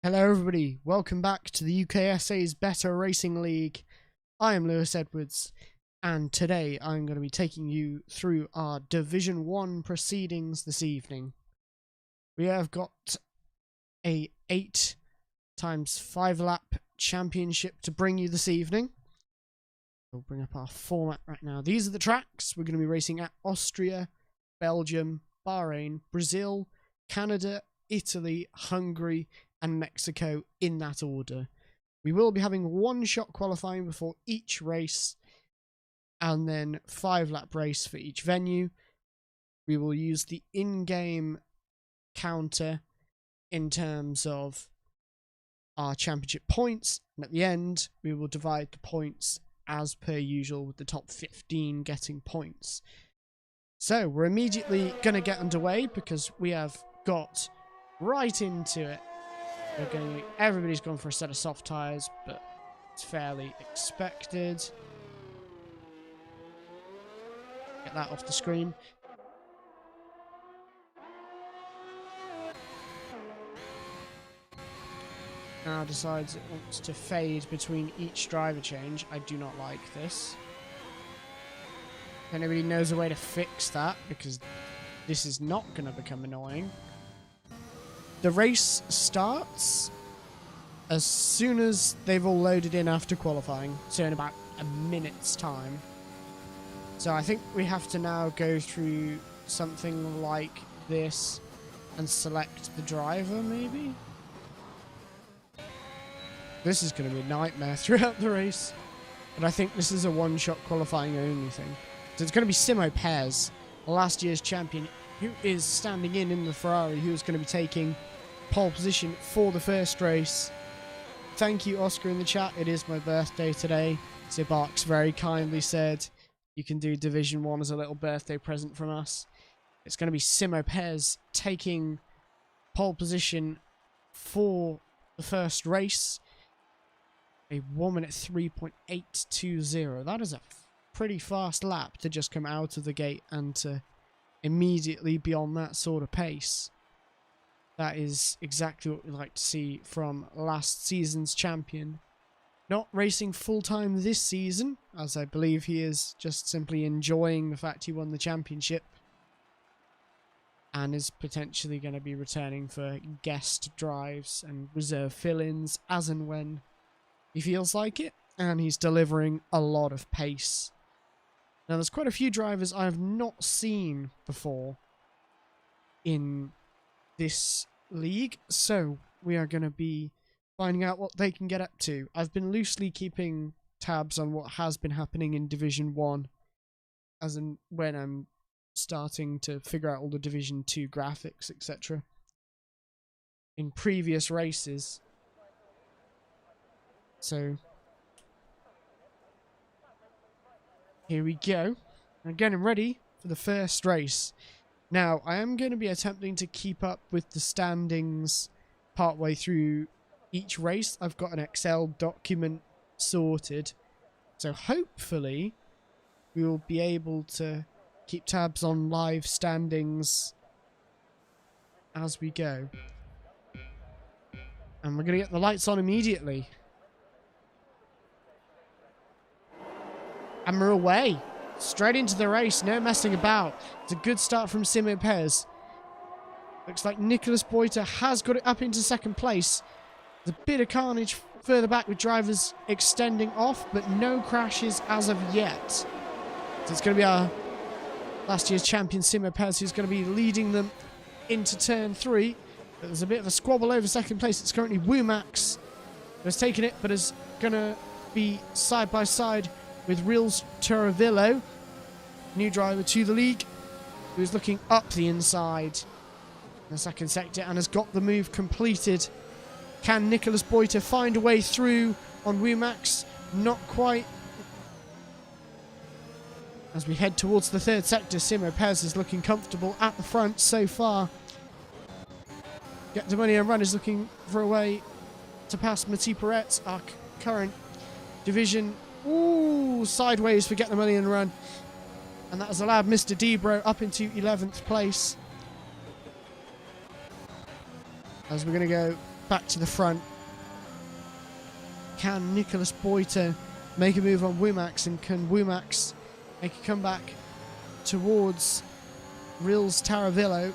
Hello everybody, welcome back to the UKSA's Better Racing League. I am Lewis Edwards, and today I'm going to be taking you through our Division 1 proceedings this evening. We have got a 8 times 5 lap championship to bring you this evening. We'll bring up our format right now. These are the tracks. We're going to be racing at Austria, Belgium, Bahrain, Brazil, Canada, Italy, Hungary, and Mexico in that order. We will be having one-shot qualifying before each race and then 5-lap race for each venue. We will use the in-game counter in terms of our championship points, and at the end we will divide the points as per usual, with the top 15 getting points. So we're immediately going to get underway because we have got right into it. Everybody's gone for a set of soft tyres, but it's fairly expected. Get that off the screen. Now decides it wants to fade between each driver change. I do not like this. If anybody knows a way to fix that, because this is not going to become annoying. The race starts as soon as they've all loaded in after qualifying, so in about a minute's time. So I think we have to now go through something like this and select the driver, maybe? This is going to be a nightmare throughout the race, but I think this is a one-shot qualifying only thing. So it's going to be Simo Pez, last year's champion, who is standing in the Ferrari, who is going to be taking pole position for the first race. Thank you, Oscar, in the chat. It is my birthday today. Zibarks very kindly said you can do Division 1 as a little birthday present from us. It's going to be Simo Pez taking pole position for the first race. A 1 minute 3.820. That is a pretty fast lap to just come out of the gate and to immediately be on that sort of pace. That is exactly what we like to see from last season's champion. Not racing full-time this season, as I believe he is just simply enjoying the fact he won the championship. And is potentially going to be returning for guest drives and reserve fill-ins as and when he feels like it. And he's delivering a lot of pace. Now there's quite a few drivers I have not seen before in this league, so we are going to be finding out what they can get up to. I've been loosely keeping tabs on what has been happening in Division 1 as in when I'm starting to figure out all the Division 2 graphics, etc. in previous races. So here we go. I'm getting ready for the first race. Now, I am going to be attempting to keep up with the standings partway through each race. I've got an Excel document sorted. So hopefully we will be able to keep tabs on live standings as we go. And we're going to get the lights on immediately. And we're away. Straight into the race, no messing about. It's a good start from Simo Pez. Looks like Nicholas Boiter has got it up into second place. There's a bit of carnage further back with drivers extending off, but no crashes as of yet. So it's going to be our last year's champion Simo Pez who's going to be leading them into turn 3. But there's a bit of a squabble over second place. It's currently Wumax who's taken it, but is going to be side by side with Reels Turavillo, new driver to the league, who's looking up the inside in the second sector and has got the move completed. Can Nicholas Boiter find a way through on Wumax? Not quite. As we head towards the third sector, Simo Pez is looking comfortable at the front so far. Get the money and run is looking for a way to pass Mati Peretz, our current division. Ooh, sideways for Get the Money and Run. And that has allowed Mr. Debro up into 11th place. As we're going to go back to the front. Can Nicholas Boiter make a move on Wumax, and can Wumax make a comeback towards Rils Taravillo?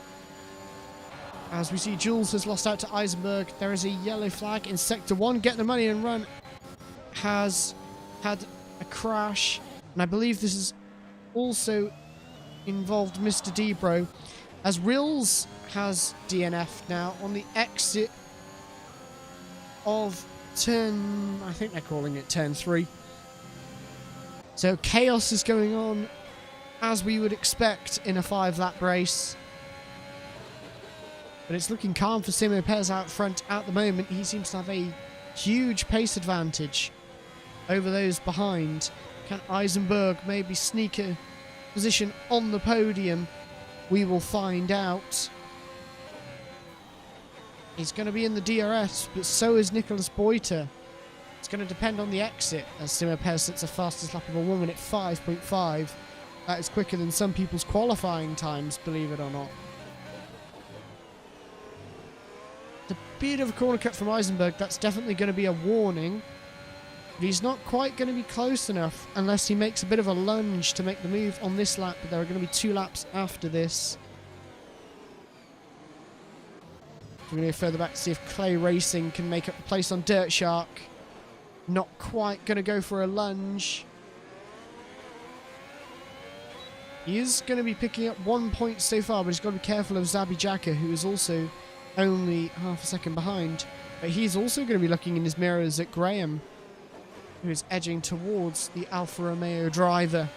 As we see, Jules has lost out to Eisenberg. There is a yellow flag in Sector 1. Get the Money and Run has had a crash, and I believe this has also involved Mr. Debro, as Rils has DNF now on the exit of turn, I think they're calling it turn 3. So chaos is going on as we would expect in a 5-lap race. But it's looking calm for Simon Pez out front at the moment. He seems to have a huge pace advantage over those behind. Can Eisenberg maybe sneak a position on the podium? We will find out. He's going to be in the DRS, but so is Nicholas Boiter. It's going to depend on the exit, as Simon Pez sets the fastest lap of a woman at 5.5. That is quicker than some people's qualifying times, believe it or not. A bit of a corner cut from Eisenberg. That's definitely going to be a warning. But he's not quite going to be close enough unless he makes a bit of a lunge to make the move on this lap. But there are going to be 2 laps after this. We're going to go further back to see if Clay Racing can make up the place on Dirt Shark. Not quite going to go for a lunge. He is going to be picking up 1 point so far, but he's got to be careful of Zabi Jaka, who is also only half a second behind. But he's also going to be looking in his mirrors at Graham, who is edging towards the Alfa Romeo driver.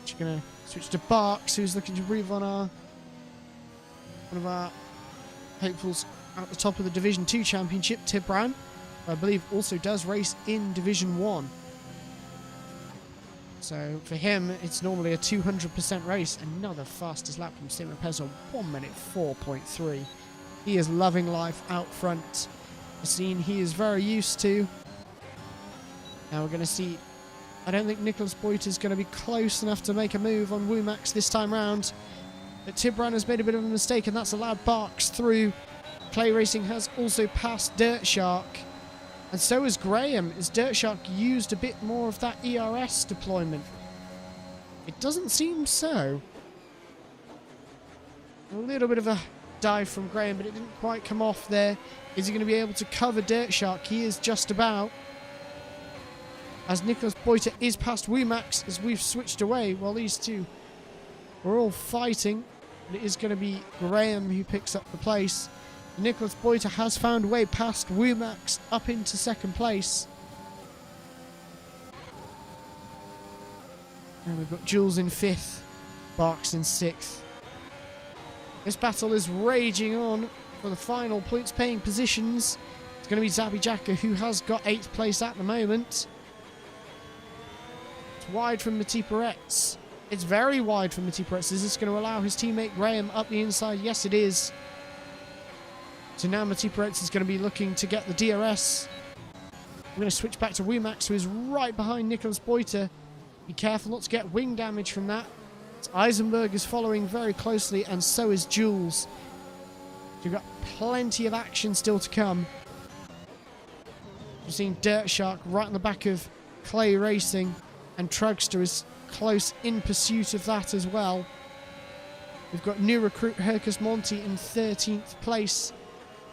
Just going to switch to Barks, who's looking to breathe on one of our hopefuls at the top of the Division 2 Championship, Tib Brown, who I believe also does race in Division 1. So for him, it's normally a 200% race. Another fastest lap from Simon Pez on 1 minute 4.3. He is loving life out front. A scene he is very used to. Now we're going to see, I don't think Nicholas Boiter is going to be close enough to make a move on Wumax this time round. But Tibran has made a bit of a mistake, and that's allowed Barks through. Clay Racing has also passed Dirt Shark. And so has Graham, as Dirt Shark used a bit more of that ERS deployment. It doesn't seem so. A little bit of a dive from Graham, but it didn't quite come off there. Is he going to be able to cover Dirt Shark? He is just about. As Nicholas Boiter is past Wumax, as we've switched away. Well, these two are all fighting. But it is going to be Graham who picks up the place. Nicholas Boiter has found a way past Wumax up into second place. And we've got Jules in 5th, Barks in 6th. This battle is raging on for the final points paying positions. It's going to be Zabi Jaka, who has got 8th place at the moment. It's wide from Mati Peretz. It's very wide from Mati Peretz. Is this going to allow his teammate Graham up the inside? Yes, it is. So now Mati Peretz is going to be looking to get the DRS. We're going to switch back to Wumax, who is right behind Nicholas Boiter. Be careful not to get wing damage from that. Eisenberg is following very closely, and so is Jules. You've got plenty of action still to come. We've seen Dirt Shark right on the back of Clay Racing, and Trugster is close in pursuit of that as well. We've got new recruit Hercus Monti in 13th place,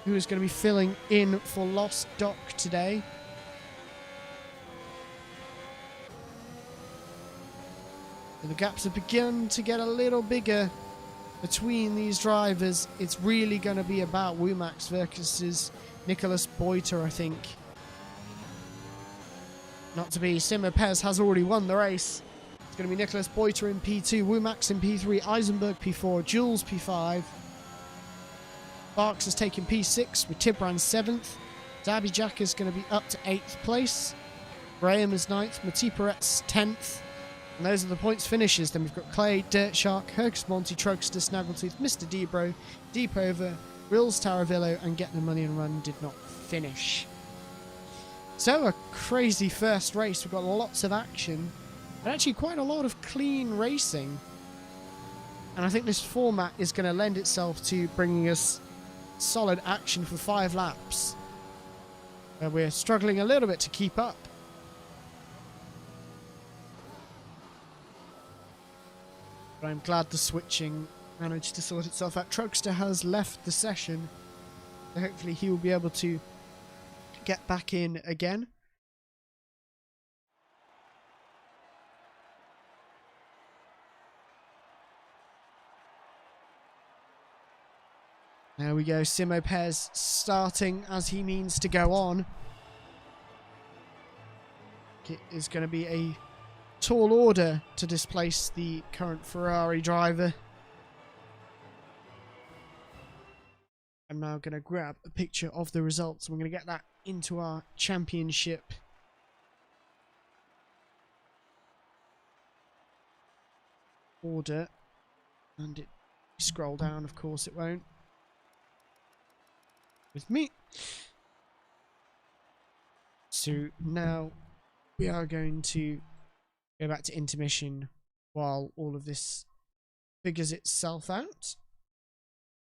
who is going to be filling in for Lost Doc today. And the gaps have begun to get a little bigger between these drivers. It's really going to be about Wumax versus Nicholas Boiter, I think. Not to be, Simon Pez has already won the race. It's going to be Nicholas Boiter in P2, Wumax in P3, Eisenberg P4, Jules P5. Barks has taken P6 with Tibran 7th. Zabi Jaka is going to be up to 8th place. Graham is 9th, Mati Peretz 10th. And those are the points finishes. Then we've got Clay, Dirt Shark, Hercus Monti, Trugster, Snaggletooth, Mr. Debro, Deep Over, Rils Taravillo, and Get the Money and Run did not finish. So a crazy first race. We've got lots of action, and actually quite a lot of clean racing. And I think this format is going to lend itself to bringing us solid action for 5 laps. We're struggling a little bit to keep up. But I'm glad the switching managed to sort itself out. Truckster has left the session, so hopefully he will be able to get back in again. There we go, Simo Pez starting as he means to go on. It is going to be a tall order to displace the current Ferrari driver. I'm now going to grab a picture of the results. We're going to get that into our championship order. And it scroll down, of course it won't. With me. So now we are going to go back to intermission while all of this figures itself out.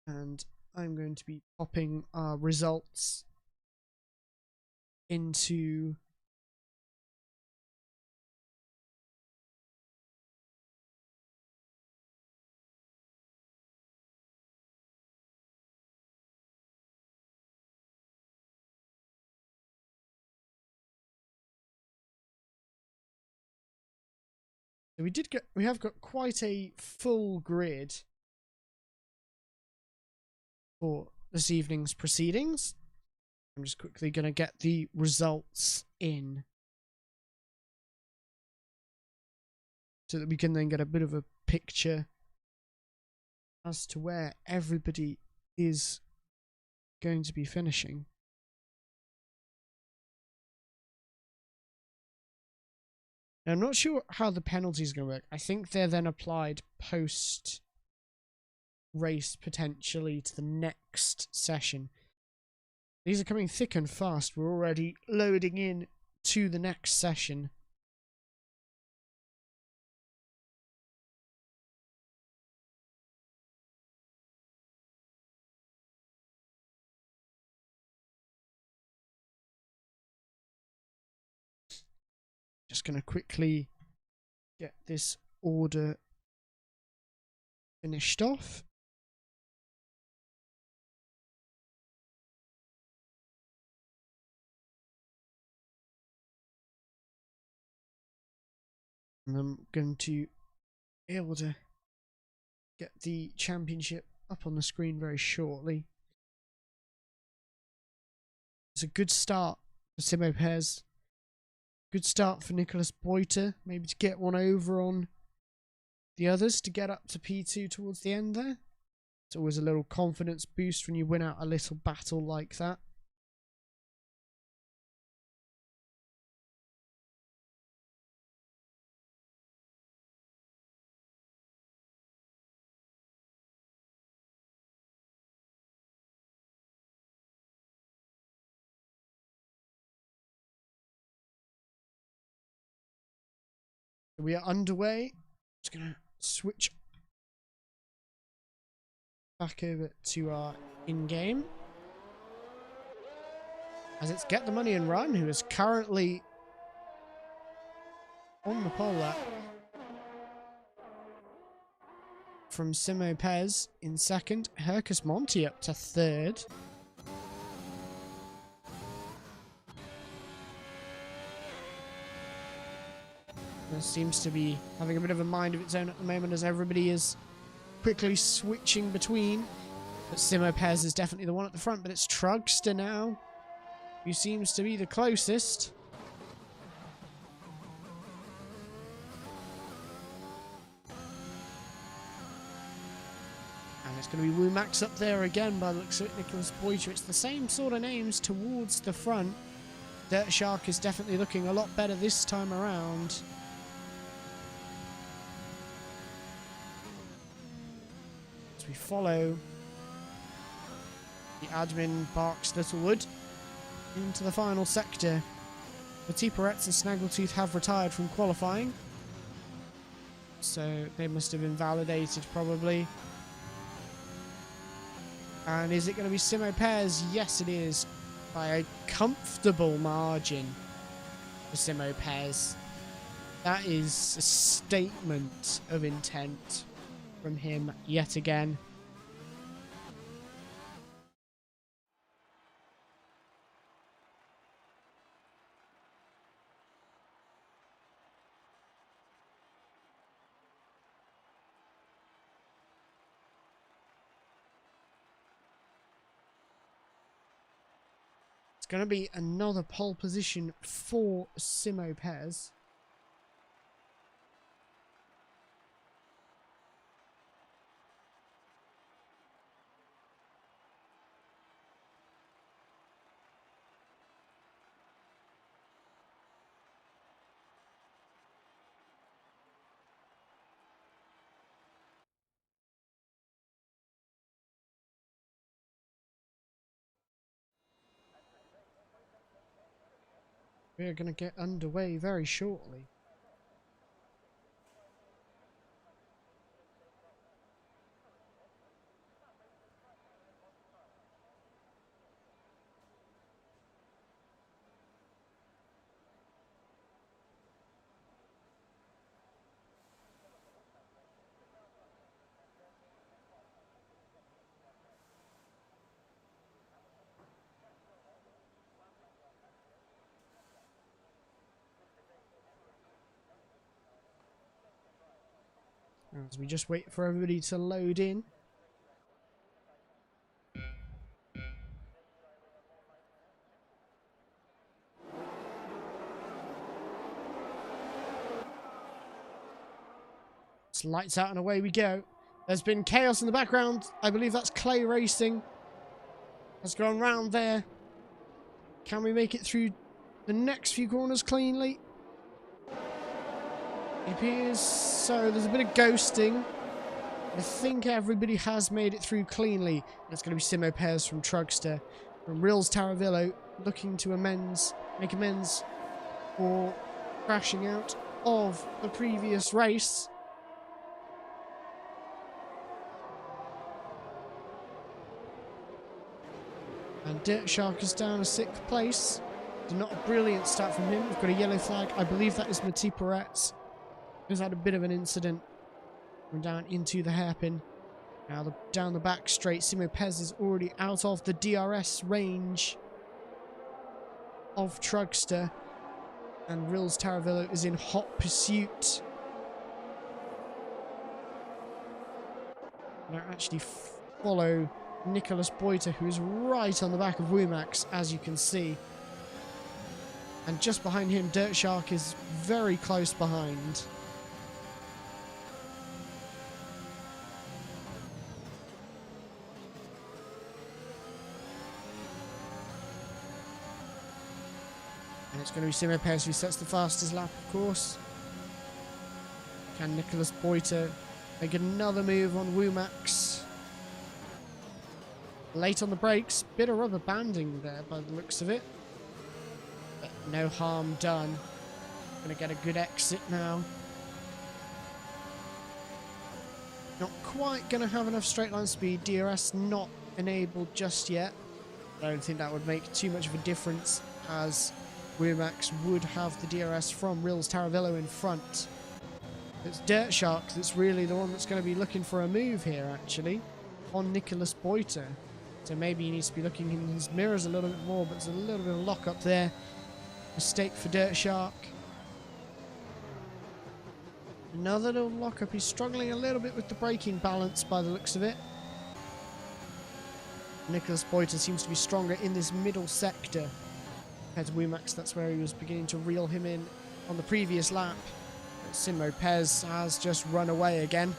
And I'm going to be popping our results into we have got quite a full grid for this evening's proceedings. I'm just quickly going to get the results in so that we can then get a bit of a picture as to where everybody is going to be finishing. Now, I'm not sure how the penalties are going to work. I think they're then applied post race potentially to the next session. These are coming thick and fast. We're already loading in to the next session. Just going to quickly get this order finished off. And I'm going to be able to get the championship up on the screen very shortly. It's a good start for Simo Pez. Good start for Nicholas Boiter, maybe to get one over on the others to get up to P2 towards the end there. It's always a little confidence boost when you win out a little battle like that. We are underway. Just going to switch back over to our in-game. As it's Get the Money and Run, who is currently on the pole lap from Simo Pez in second. Hercus Monti up to third. Seems to be having a bit of a mind of its own at the moment as everybody is quickly switching between. But Simo Pez is definitely the one at the front, but it's Trugster now who seems to be the closest. And it's going to be Wu Max up there again by the looks of it, Nicholas Boiter. It's the same sort of names towards the front. Dirt Shark is definitely looking a lot better this time around. We follow the admin Barks Littlewood into the final sector. Petit Peretz and Snaggletooth have retired from qualifying, so they must have been validated probably. And is it going to be Simo Pez? Yes, it is. By a comfortable margin for Simo Pez. That is a statement of intent from him yet again. It's going to be another pole position for Simo Pez. We're going to get underway very shortly. As we just wait for everybody to load in. It's lights out and away we go. There's been chaos in the background. I believe that's Clay Racing. Has gone round there. Can we make it through the next few corners cleanly? It appears so. There's a bit of ghosting. I think everybody has made it through cleanly. It's going to be Simo Pez from Trugster. From Rils Taravillo, looking to make amends for crashing out of the previous race. And Dirt Shark is down a 6th place. It's not a brilliant start from him. We've got a yellow flag. I believe that is Mati Peretz, who's had a bit of an incident. We're down into the hairpin. Now down the back straight. Simo Pez is already out of the DRS range of Trugster. And Rils Taravillo is in hot pursuit. Now actually follow Nicholas Boiter, who is right on the back of Wumax, as you can see. And just behind him, Dirt Shark is very close behind. And it's going to be Simo Pez who sets the fastest lap, of course. Can Nicholas Boiter make another move on Wumax? Late on the brakes, bit of rubber banding there by the looks of it. But no harm done. Gonna get a good exit now. Not quite gonna have enough straight line speed. DRS not enabled just yet. I don't think that would make too much of a difference, as Wumax would have the DRS from Rils Taravillo in front. It's Dirt Shark that's really the one that's going to be looking for a move here, actually, on Nicholas Boiter. So maybe he needs to be looking in his mirrors a little bit more, but there's a little bit of lock up there. Mistake for Dirt Shark. Another little lock up. He's struggling a little bit with the braking balance by the looks of it. Nicholas Boiter seems to be stronger in this middle sector compared to Wumax. That's where he was beginning to reel him in on the previous lap. But Simo Pez has just run away again.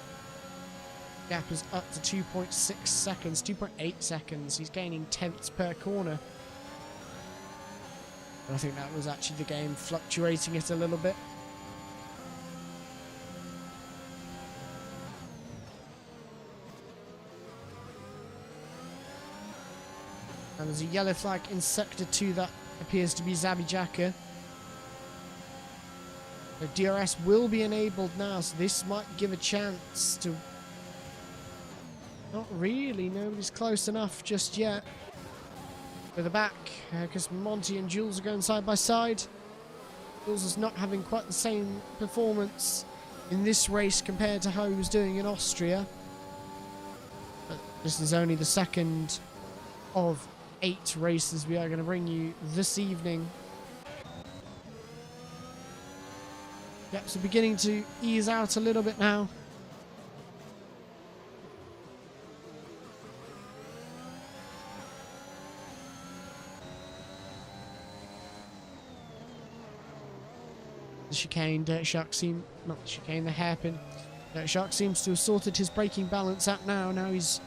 Gap is up to 2.6 seconds, 2.8 seconds. He's gaining tenths per corner. And I think that was actually the game fluctuating it a little bit. And there's a yellow flag in Sector 2 that appears to be Zabijaka. The DRS will be enabled now, so this might give a chance to Not really. Nobody's close enough just yet. With the back, because Monty and Jules are going side by side. Jules is not having quite the same performance in this race compared to how he was doing in Austria. But this is only the second of 8 races we are going to bring you this evening. Gaps are beginning to ease out a little bit now. The chicane, Dirt Shark seem... not the chicane, the hairpin. Dirt Shark seems to have sorted his braking balance out now. Now he's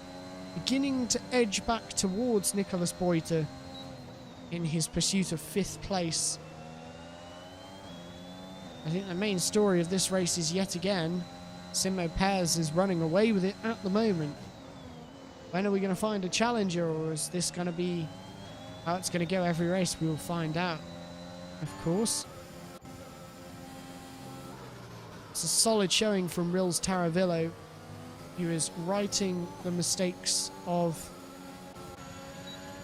beginning to edge back towards Nicholas Boyter in his pursuit of 5th place. I think the main story of this race is yet again, Simon Paz is running away with it at the moment. When are we going to find a challenger, or is this going to be how it's going to go every race? We will find out, of course. It's a solid showing from Rils Taravillo, who is writing the mistakes of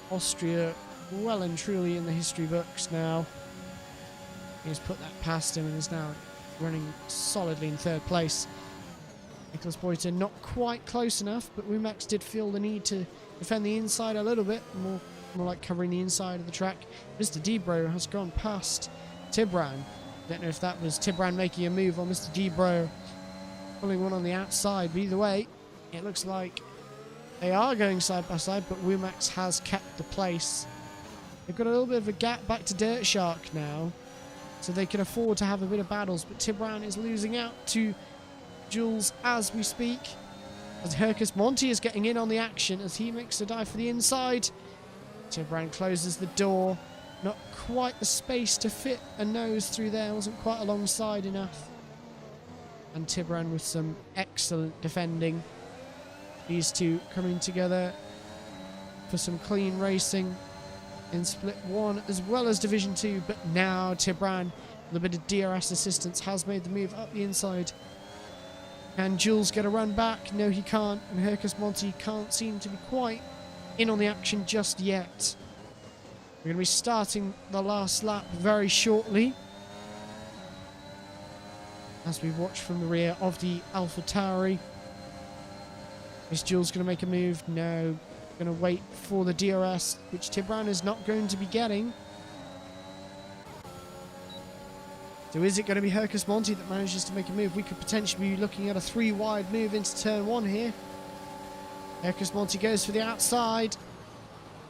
Austria well and truly in the history books now. He's put that past him and is now running solidly in 3rd place. Nicholas Boyter not quite close enough, but Wumax did feel the need to defend the inside a little bit, more like covering the inside of the track. Mr. Debro has gone past Tibran. Don't know if that was Tibran making a move or Mr. Debro pulling one on the outside, but either way, it looks like they are going side by side, but Wumax has kept the place. They've got a little bit of a gap back to Dirt Shark now, so they can afford to have a bit of battles, but Tibran is losing out to Jules as we speak, as Hercus Monty is getting in on the action as he makes a dive for the inside. Tibran closes the door. Not quite the space to fit a nose through there, wasn't quite alongside enough. And Tibran with some excellent defending. These two coming together for some clean racing in Split 1 as well as Division 2. But now Tibran, with a bit of DRS assistance, has made the move up the inside. Can Jules get a run back? No, he can't. And Hercus Monty can't seem to be quite in on the action just yet. We're going to be starting the last lap very shortly, as we watch from the rear of the AlphaTauri. Is Jules going to make a move? No. Going to wait for the DRS, which Tibran is not going to be getting. So is it going to be Hercus Monty that manages to make a move? We could potentially be looking at a 3-wide move into turn 1 here. Hercus Monty goes for the outside.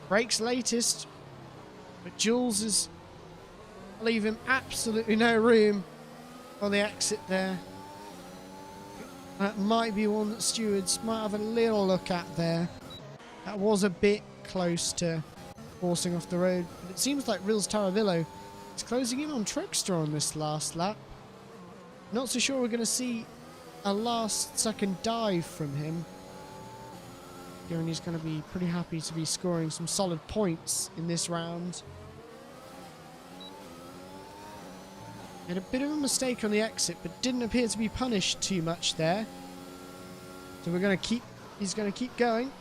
Brakes latest. But Jules is leaving absolutely no room on the exit there. That might be one that stewards might have a little look at there. That was a bit close to forcing off the road. But it seems like Rils Taravillo is closing in on Truckster on this last lap. Not so sure we're going to see a last second dive from him. And he's going to be pretty happy to be scoring some solid points in this round. Made a bit of a mistake on the exit, but didn't appear to be punished too much there. So we're going to keep, he's going to keep going.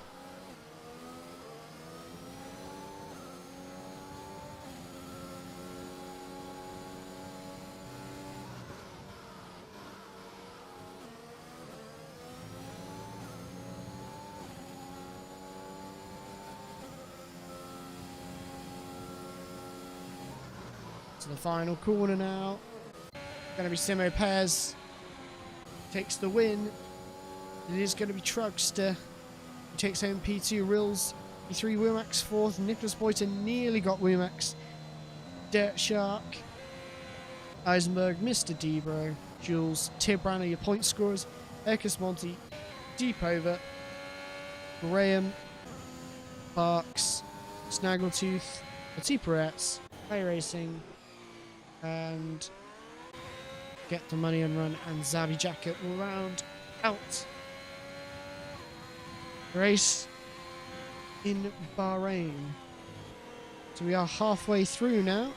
To the final corner now. Going to be Simo Pez. Takes the win. It is going to be Truckster who takes home P2. Rils, P3, Wumax 4th. Nicholas Boyter nearly got Wumax. Dirt Shark, Eisenberg, Mr. Debro, Jules, Tibran are your point scorers. Hercus Monty, Deep Over, Graham, Parks, Snaggletooth, Petit Play Racing, and Get the Money and Run, and Zavi Jacket will round out the race in Bahrain. So we are halfway through now.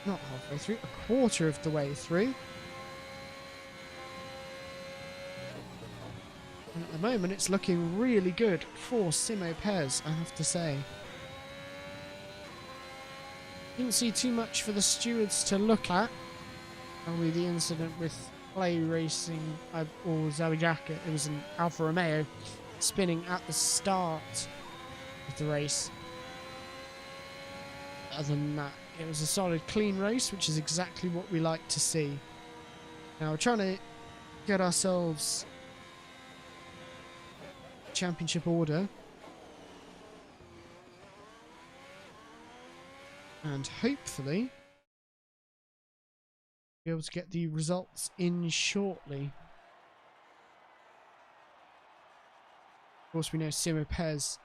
Not halfway through, a quarter of the way through. And at the moment, it's looking really good for Simo Pez, I have to say. Didn't see too much for the stewards to look at. Only the incident with Play Racing or Zawajaka. It was an Alfa Romeo spinning at the start of the race. Other than that, it was a solid, clean race, which is exactly what we like to see. Now we're trying to get ourselves championship order. And hopefully be able to get the results in shortly. Of course, we know Simo Pez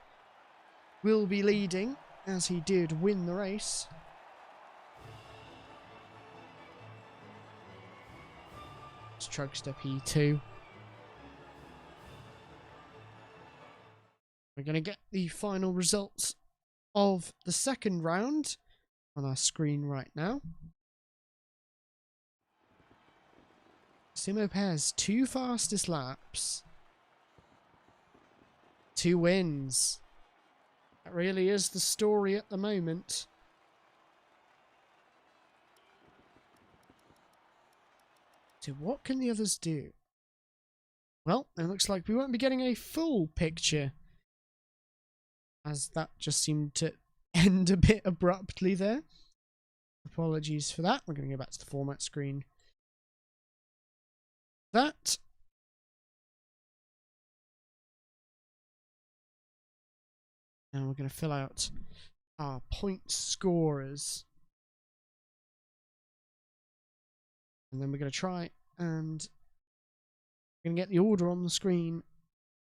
will be leading, as he did win the race. It's Trugster P2. We're going to get the final results of the second round on our screen right now. Simo Pez, 2 fastest laps, 2 wins. That really is the story at the moment. So what can the others do? Well, it looks like we won't be getting a full picture, as that just seemed to end a bit abruptly there. Apologies for that. We're going to go back to the format screen. That. And we're going to fill out our point scorers. And then we're going to try and we're going to get the order on the screen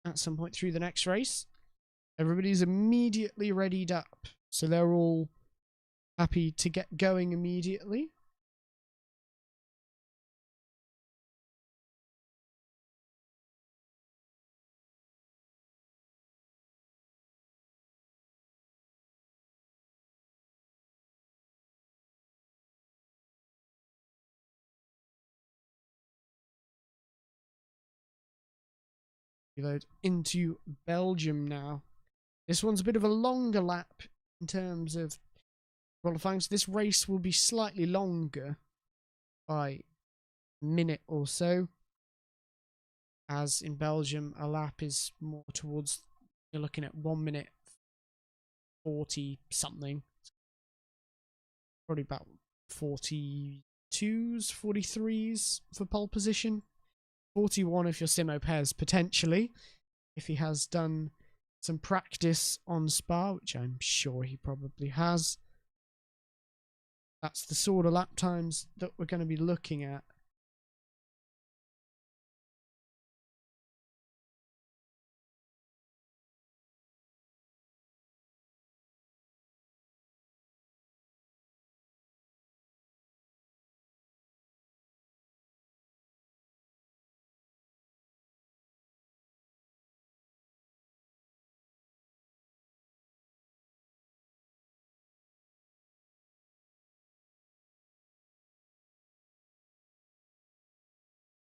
at some point through the next race. Everybody's immediately readied up, so they're all happy to get going immediately. Reload into Belgium now. This one's a bit of a longer lap in terms of qualifying, so this race will be slightly longer by a minute or so. As in Belgium, a lap is more towards, you're looking at 1 minute 40 something. Probably about 42s, 43s for pole position. 41 if you're Simo Pez, potentially, if he has done some practice on Spa, which I'm sure he probably has. That's the sort of lap times that we're going to be looking at.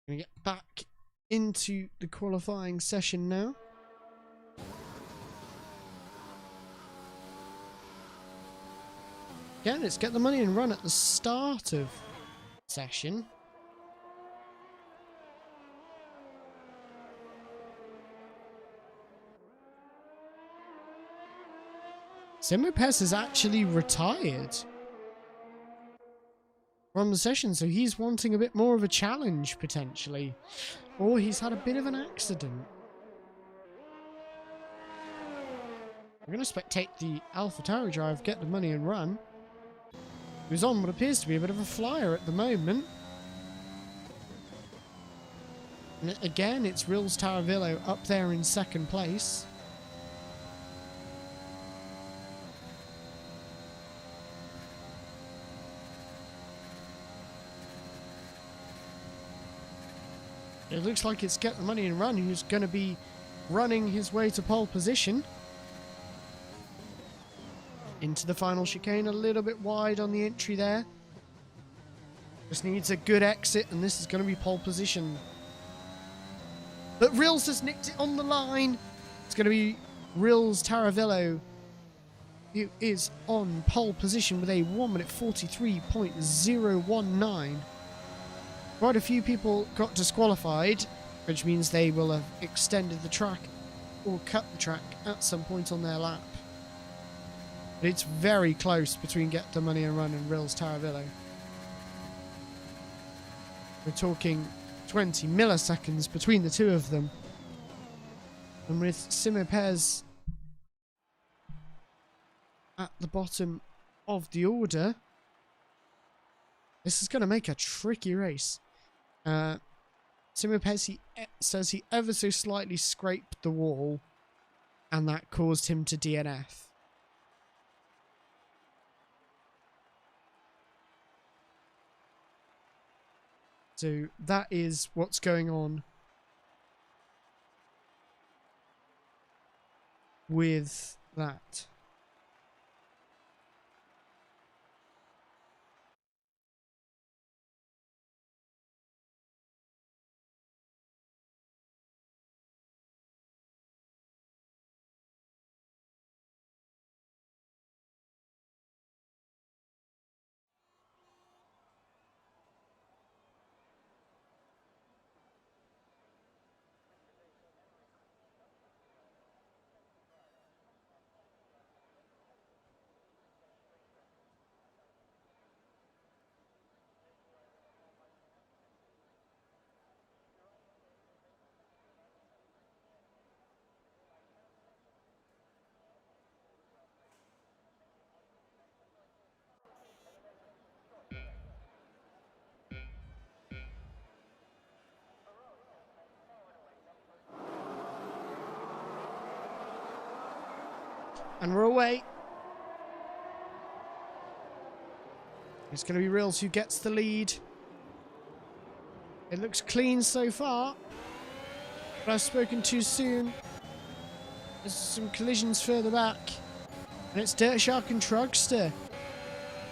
Going to get back into the qualifying session now. Again, let's get the money and run at the start of session. Simo Pez has actually retired from the session, so he's wanting a bit more of a challenge, potentially. Or he's had a bit of an accident. We're going to spectate the AlphaTauri drive, get the money and run. Who's on what appears to be a bit of a flyer at the moment. And again, it's Rils Taravillo up there in second place. It looks like it's Get the Money and Run who's going to be running his way to pole position. Into the final chicane, a little bit wide on the entry there. Just needs a good exit, and this is going to be pole position. But Rills has nicked it on the line. It's going to be Rills Taravillo, who is on pole position with a 1 minute 43.019. Quite a few people got disqualified, which means they will have extended the track or cut the track at some point on their lap. But it's very close between Get the Money and Run and Rills Taravillo. We're talking 20 milliseconds between the two of them. And with Simon Pez at the bottom of the order, this is going to make a tricky race. Simon Pez says he ever so slightly scraped the wall, and that caused him to DNF. So that is what's going on with that. And we're away. It's going to be Rills who gets the lead. It looks clean so far, but I've spoken too soon. There's some collisions further back, and it's Dirt Shark and Trugster.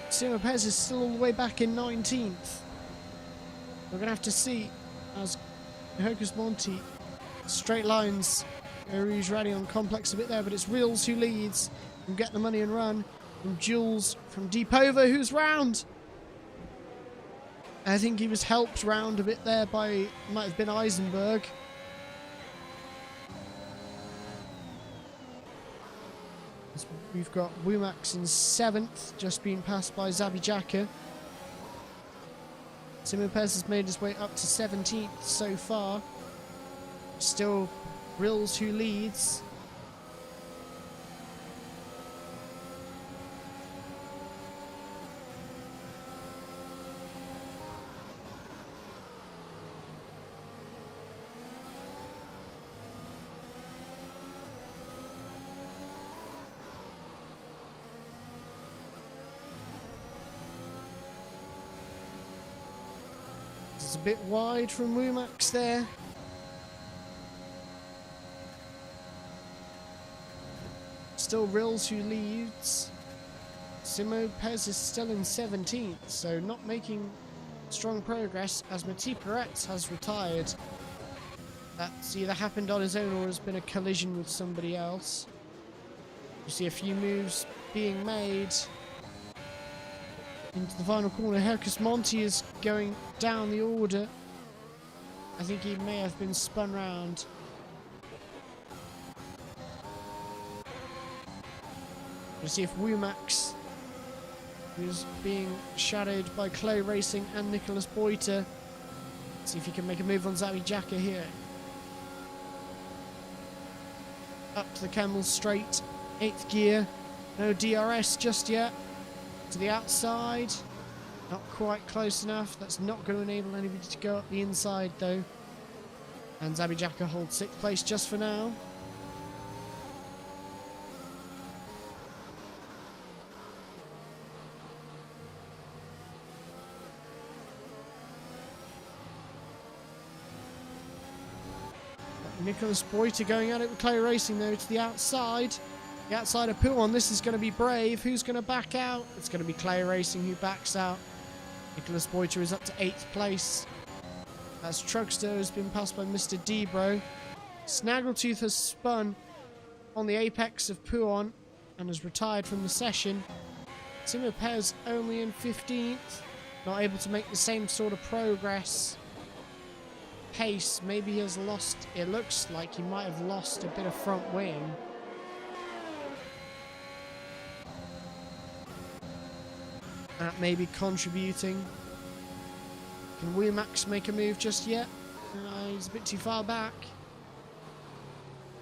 Simon Pez is still all the way back in 19th. We're going to have to see as Hocus Monty straight lines Rouge Rally on Complex a bit there, but it's Rills who leads from Get the Money and Run, from Jules from Deep Over, who's round. I think he was helped round a bit there by, might have been Eisenberg. We've got Wumax in 7th, just being passed by Zabi Jaka. Simon Pez has made his way up to 17th so far. Still Rills who leads. It's a bit wide from Wumax there. Still Rills who leads. Simon Pez is still in 17th, so not making strong progress as Mathieu Peretz has retired. That's either happened on his own or has been a collision with somebody else. You see a few moves being made into the final corner. Hocus Monty is going down the order. I think he may have been spun round. We'll see if Wumax, who's being shadowed by Clay Racing and Nicholas Boiter, see if he can make a move on Zabi Jaka here. Up to the Camel Straight, 8th gear. No DRS just yet. To the outside. Not quite close enough. That's not going to enable anybody to go up the inside though. And Zabi Jaka holds 6th place just for now. Nicholas Boiter going at it with Clay Racing though to the outside. The outside of Pouon. This is going to be Brave. Who's going to back out? It's going to be Clay Racing who backs out. Nicholas Boiter is up to 8th place. as Trugster has been passed by Mr. Debro. Snaggletooth has spun on the apex of Puon and has retired from the session. Simo Pez only in 15th, not able to make the same sort of progress. Pace, maybe he has lost, it looks like he might have lost a bit of front wing. That may be contributing. Can Wumax make a move just yet? He's a bit too far back.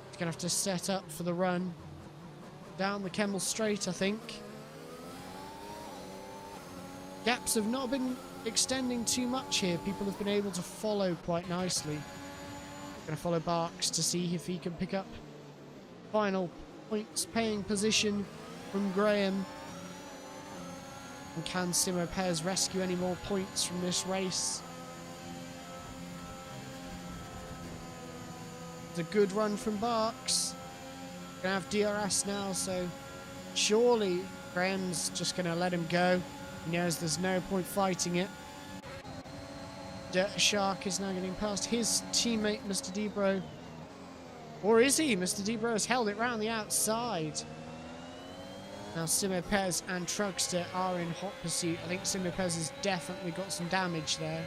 He's going to have to set up for the run. Down the Kemmel Straight, I think. Gaps have not been extending too much here. People have been able to follow quite nicely. Going to follow Barks to see if he can pick up final points paying position from Graham. And can Simo Pez rescue any more points from this race? It's a good run from Barks. Gonna have DRS now, so surely Graham's just gonna let him go. He knows there's no point fighting it. Dirt Shark is now getting past his teammate, Mr. Debro. Or is he? Mr. Debro has held it round the outside. Now Simo Pez and Trugster are in hot pursuit. I think Simo Pez has definitely got some damage there.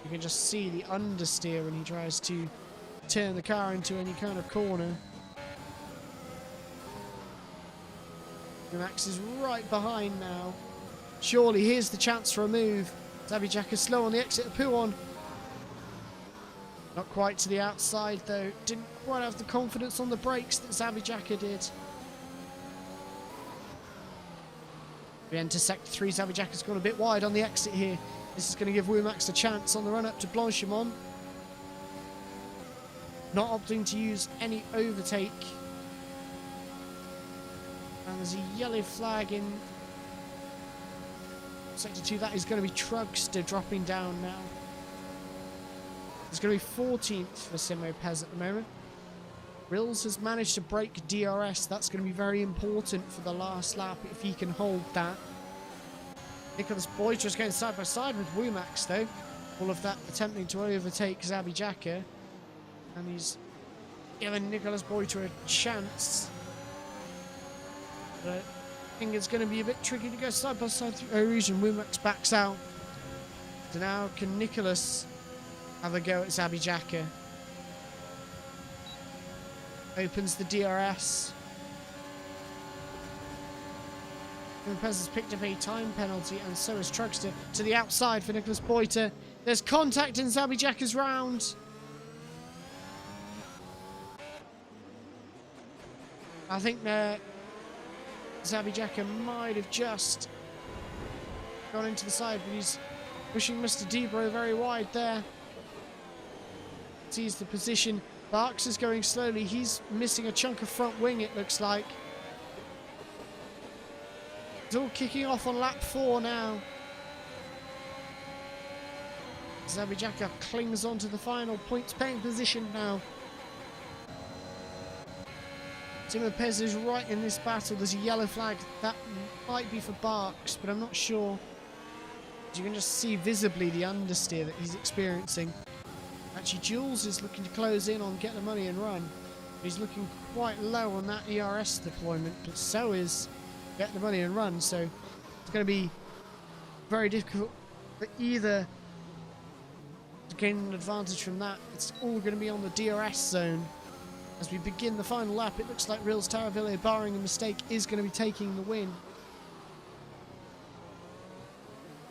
You can just see the understeer when he tries to turn the car into any kind of corner. Max is right behind now. Surely here's the chance for a move. Zabijak is slow on the exit of Puon. Not quite to the outside though. Didn't quite have the confidence on the brakes that Zabijaka did. We enter Sector 3. Zabijak has gone a bit wide on the exit here. This is going to give Wumax a chance on the run up to Blanchimont. Not opting to use any overtake. And there's a yellow flag in Sector 2. That is going to be Trugster dropping down now. It's going to be 14th for Simo Pez at the moment. Rills has managed to break DRS. That's going to be very important for the last lap if he can hold that. Nicholas Boyd just going side by side with Wumax though. All of that attempting to overtake Zabijaka. And he's giving Nicholas Boyd a chance. But I think it's going to be a bit tricky to go side by side through Erosion. Wumax backs out. So now can Nicholas have a go at Zabijaka? Opens the DRS. Pez has picked up a time penalty, and so has Trugster to the outside for Nicholas Boyter. There's contact in Zabijaka's round. I think Zabijaka might have just gone into the side, but he's pushing Mr. Debro very wide there. Sees the position. Barks is going slowly. He's missing a chunk of front wing, it looks like. It's all kicking off on lap 4 now. Zabijaka clings on to the final points paying position now. Simo Pez is right in this battle. There's a yellow flag. That might be for Barks, but I'm not sure. You can just see visibly the understeer that he's experiencing. Actually, Jules is looking to close in on Get the Money and Run. He's looking quite low on that ERS deployment, but so is Get the Money and Run. So it's going to be very difficult for either to gain an advantage from that. It's all going to be on the DRS zone. As we begin the final lap, it looks like Rills Taraville, barring a mistake, is going to be taking the win.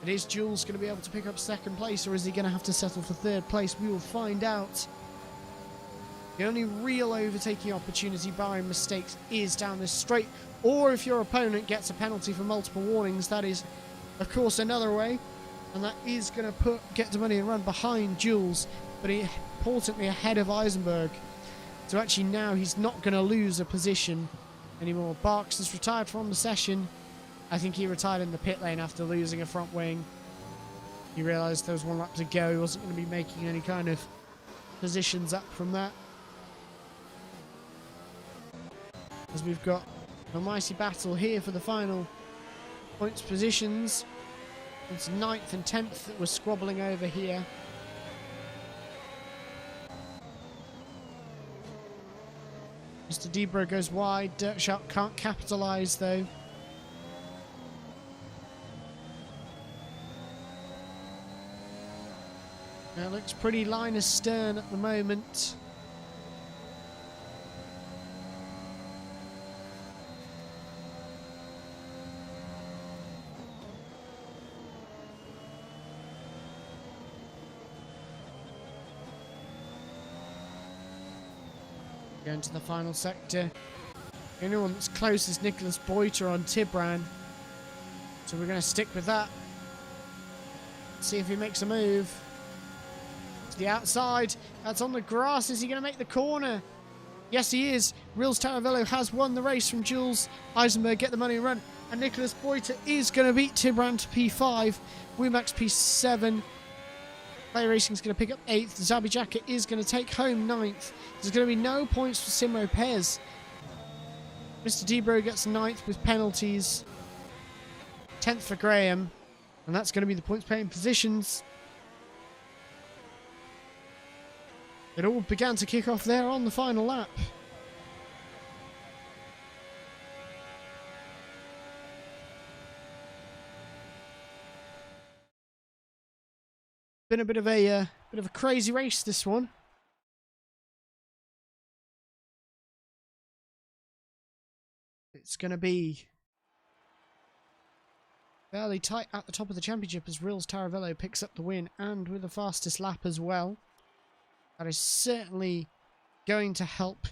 But is Jules going to be able to pick up second place, or is he going to have to settle for third place? We will find out. The only real overtaking opportunity, barring mistakes, is down this straight. Or if your opponent gets a penalty for multiple warnings, that is, of course, another way. And that is going to put Get the Money and Run behind Jules, but importantly ahead of Eisenberg. So actually now he's not going to lose a position anymore. Barks has retired from the session. I think he retired in the pit lane after losing a front wing. He realised there was one lap to go. He wasn't going to be making any kind of positions up from that. As we've got a mighty battle here for the final points positions. It's 9th and 10th that we're squabbling over here. Mr. Debro goes wide. Dirt Shark can't capitalise though. It looks pretty line astern at the moment. Going to the final sector. The only one that's close is Nicholas Boiter on Tibran. So we're going to stick with that. See if he makes a move. To the outside. That's on the grass. Is he going to make the corner? Yes, he is. Rils Taravello has won the race from Jules Eisenberg. Get the money and run. And Nicholas Boiter is going to beat Tibran to P5. Wimax P7. Play Racing is going to pick up 8th. Zabi Jacket is going to take home 9th. There's going to be no points for Simro Pez. Mr. Debro gets 9th with penalties. 10th for Graham. And that's going to be the points paying positions. It all began to kick off there on the final lap. Been a bit of a crazy race, this one. It's going to be fairly tight at the top of the championship as Rils Taravello picks up the win and with the fastest lap as well. That is certainly going to help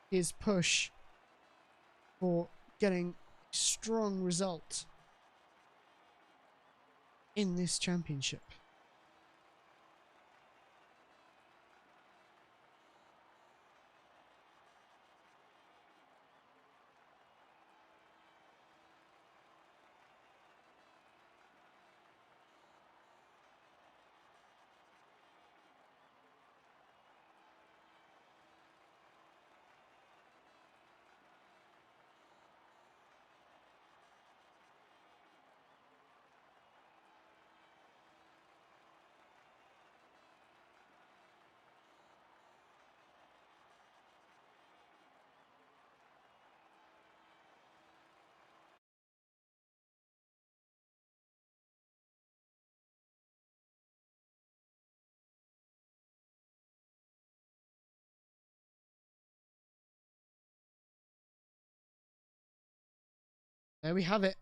his push for getting a strong result in this championship. There we have it.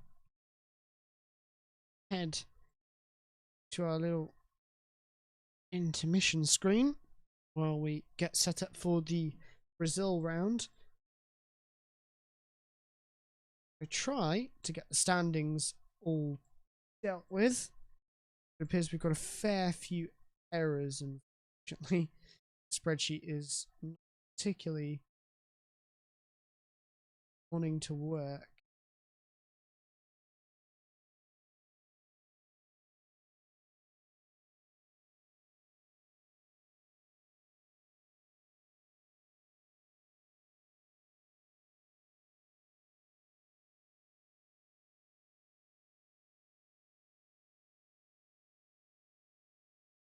Head to our little intermission screen while we get set up for the Brazil round. We try to get the standings all dealt with. It appears we've got a fair few errors, and unfortunately, the spreadsheet is not particularly wanting to work.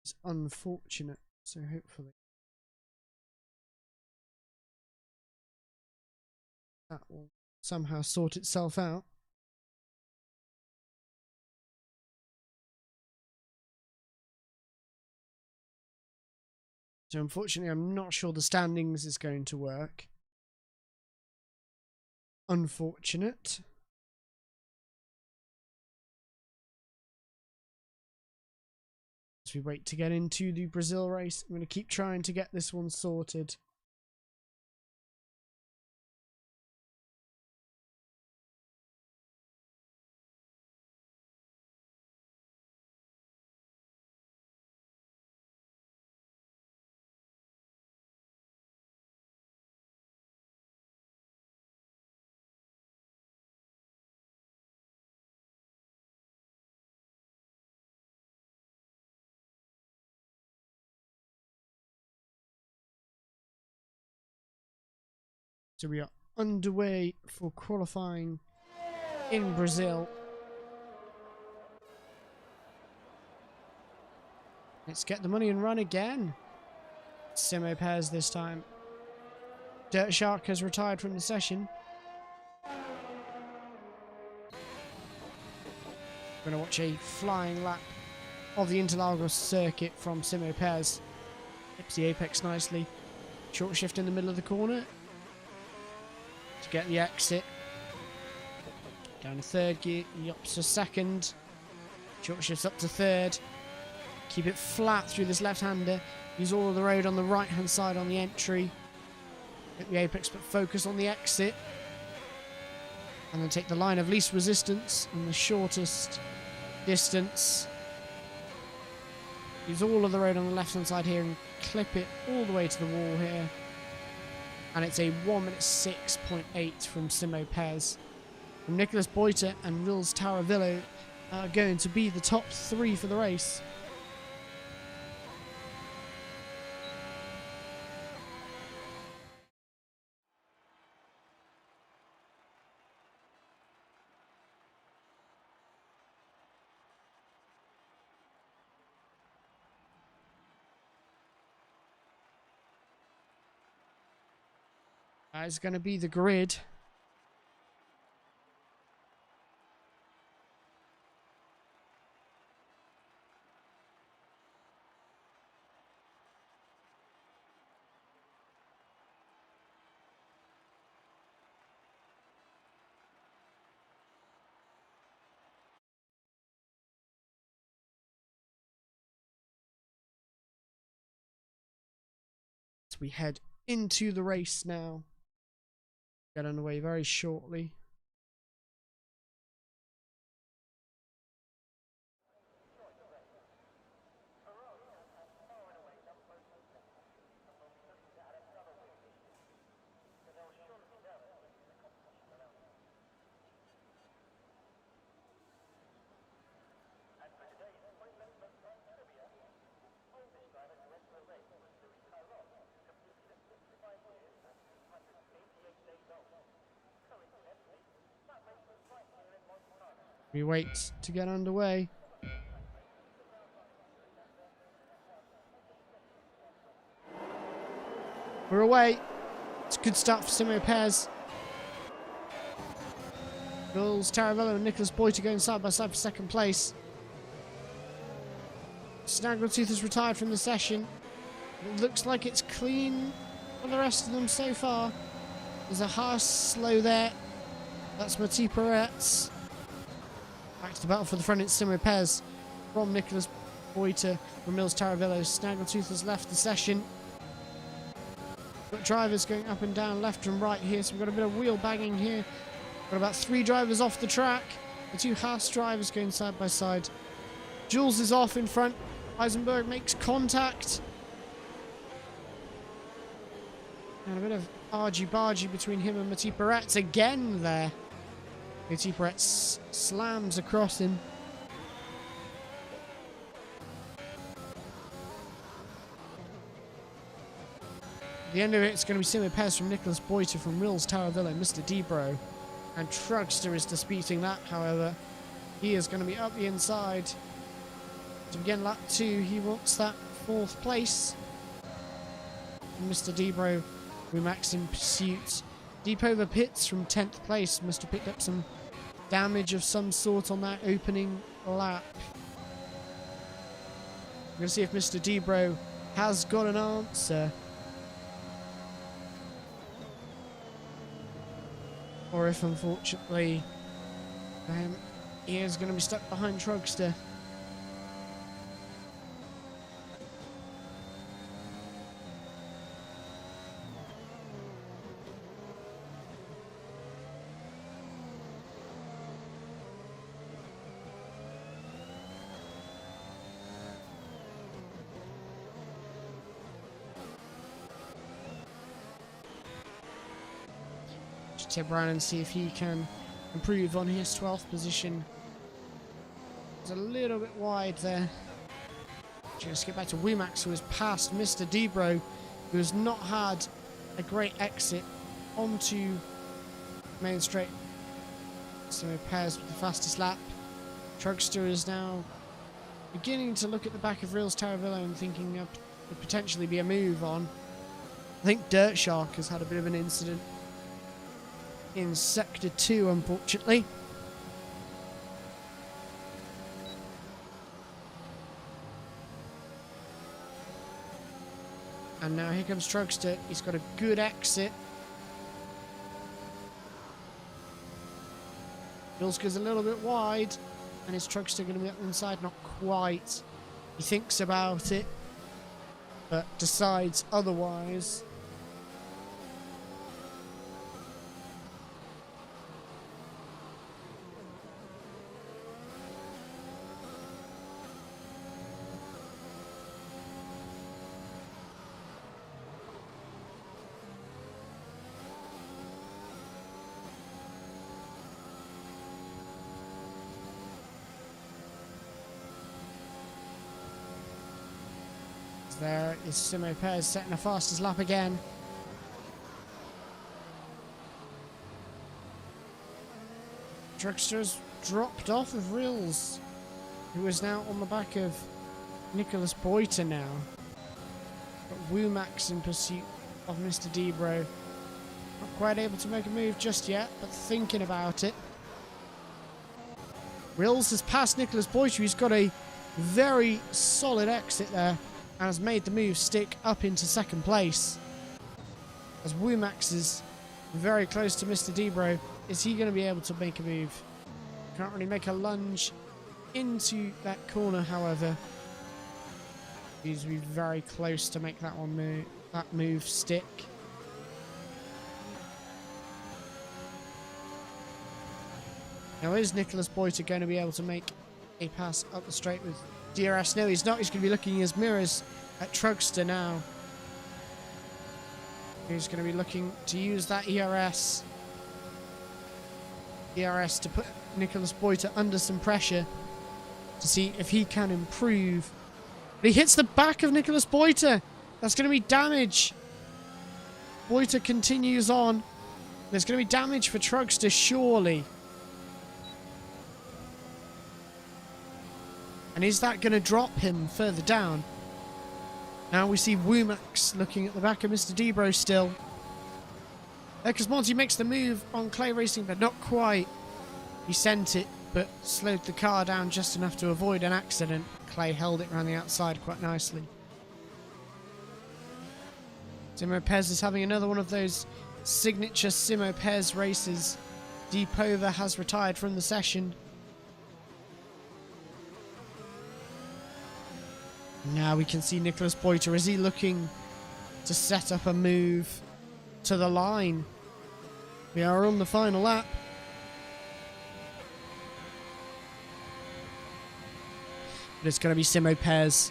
It's unfortunate, so hopefully that will somehow sort itself out. So unfortunately, I'm not sure the standings is going to work. Unfortunate. As we wait to get into the Brazil race, I'm going to keep trying to get this one sorted. So we are underway for qualifying in Brazil. Let's get the money and run again. Simro Pez this time. Dirt Shark has retired from the session. We're going to watch a flying lap of the Interlagos circuit from Simo Pez. Hips the apex nicely. Short shift in the middle of the corner to get the exit. Down to third gear, yops to second. Short shifts up to third. Keep it flat through this left-hander. Use all of the road on the right-hand side on the entry. Hit the apex, but focus on the exit. And then take the line of least resistance and the shortest distance. Use all of the road on the left-hand side here and clip it all the way to the wall here. And it's a 1 minute 6.8 from Simo Pez. From Nicholas Boiter and Rils Taravillo are going to be the top three for the race. That is going to be the grid. So we head into the race now. Get underway very shortly. We wait to get underway. We're away. It's a good start for Simo Pez. Rils Taravillo and Nicholas Boiter going side by side for second place. Snaggletooth has retired from the session. It looks like it's clean for the rest of them so far. There's a Haas slow there. That's Mati Peretz. Back to the battle for the front, it's Simo Pez from Nicholas Boiter from Rils Taravillo. Snaggletooth has left the session. Got drivers going up and down, left and right here, so we've got a bit of wheel banging here. Got about 3 drivers off the track. The 2 Haas drivers going side by side. Jules is off in front. Eisenberg makes contact. And a bit of argy-bargy between him and Mati Peretz again there. Mati Peretz slams across him. At the end of it, it's going to be Simo Pez from Nicholas Boiter from Rils Taravillo, Mr. Debro. And Trugster is disputing that, however. He is going to be up the inside. To begin lap 2, he wants that 4th place. And Mr. Debro, Rumax in pursuit. Deep over pits from 10th place. Must have picked up some damage of some sort on that opening lap. We're going to see if Mr. Debro has got an answer. Or if, unfortunately, he is going to be stuck behind Trugster. Tip around and see if he can improve on his 12th position. It's a little bit wide there. Just get back to Wimax, who has passed Mr. Debro, who has not had a great exit onto main straight. So Pez with the fastest lap. Trugster is now beginning to look at the back of Rils Taravillo and thinking there could potentially be a move on. I think Dirt Shark has had a bit of an incident in Sector 2, unfortunately. And now here comes Trugster. He's got a good exit. Mills goes a little bit wide. And is Trugster going to be up the inside? Not quite. He thinks about it, but decides otherwise. There is Simo Pez setting a fastest lap again. Trugster's dropped off of Rills, who is now on the back of Nicholas Boyter now. Got Woomax in pursuit of Mr. Debro. Not quite able to make a move just yet, but thinking about it. Rills has passed Nicholas Boyter, who's got a very solid exit there. And has made the move stick up into second place. As Woomax is very close to Mr. Debro. Is he going to be able to make a move? Can't really make a lunge into that corner, however. He's be very close to make that one move stick. Now is Nicholas Boyter going to be able to make a pass up the straight with DRS? No, he's not. He's going to be looking in his mirrors at Trugster now. He's going to be looking to use that ERS to put Nicholas Boyter under some pressure to see if he can improve. But he hits the back of Nicholas Boyter. That's going to be damage. Boyter continues on. There's going to be damage for Trugster, surely. And is that going to drop him further down? Now we see Woomax looking at the back of Mr. Debro still. Because Monty makes the move on Clay Racing, but not quite. He sent it, but slowed the car down just enough to avoid an accident. Clay held it around the outside quite nicely. Simo Pez is having another one of those signature Simo Pez races. Deepova has retired from the session. Now we can see Nicholas Boyter. Is he looking to set up a move to the line? We are on the final lap. But it's going to be Simo Pez.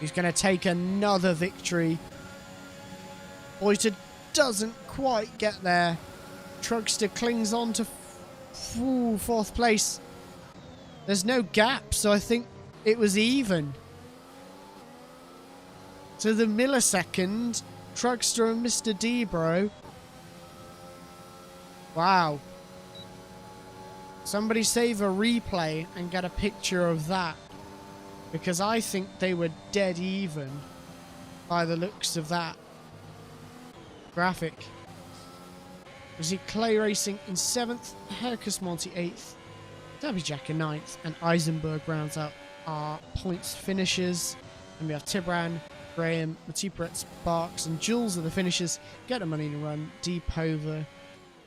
He's going to take another victory. Boyter doesn't quite get there. Trugster clings on to fourth place. There's no gap, so I think it was even. To the millisecond, Trugster and Mr. Debro. Wow. Somebody save a replay and get a picture of that. Because I think they were dead even by the looks of that graphic. We see Clay Racing in 7th, Hercus Monty 8th, Derby Jack in 9th, and Eisenberg rounds out our points finishers. And we have Tibran, Graham, Matipret, Sparks, and Jules are the finishers. Get a money in a run. Deepova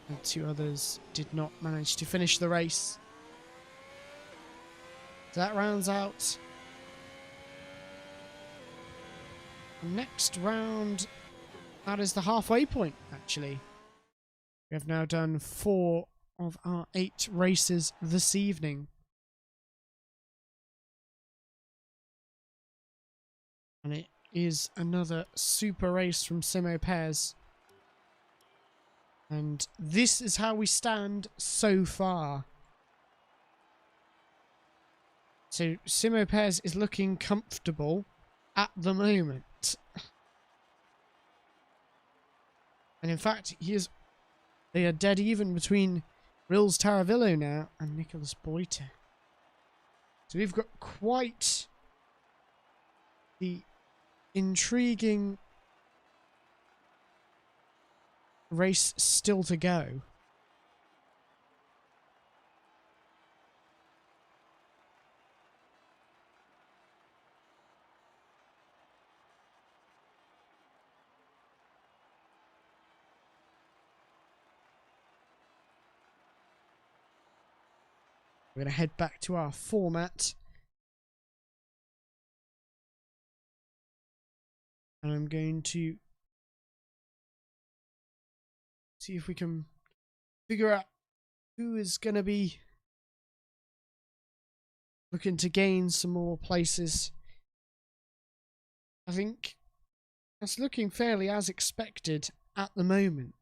and two others did not manage to finish the race. That rounds out the next round. That is the halfway point, actually. We have now done 4 of our 8 races this evening. And it is another super race from Simo Pez. And this is how we stand so far. So Simo Pez is looking comfortable at the moment. And in fact, they are dead even between Rills Taravillo now and Nicholas Boyter. So we've got quite the intriguing race still to go. We're going to head back to our format. And I'm going to see if we can figure out who is going to be looking to gain some more places. I think that's looking fairly as expected at the moment.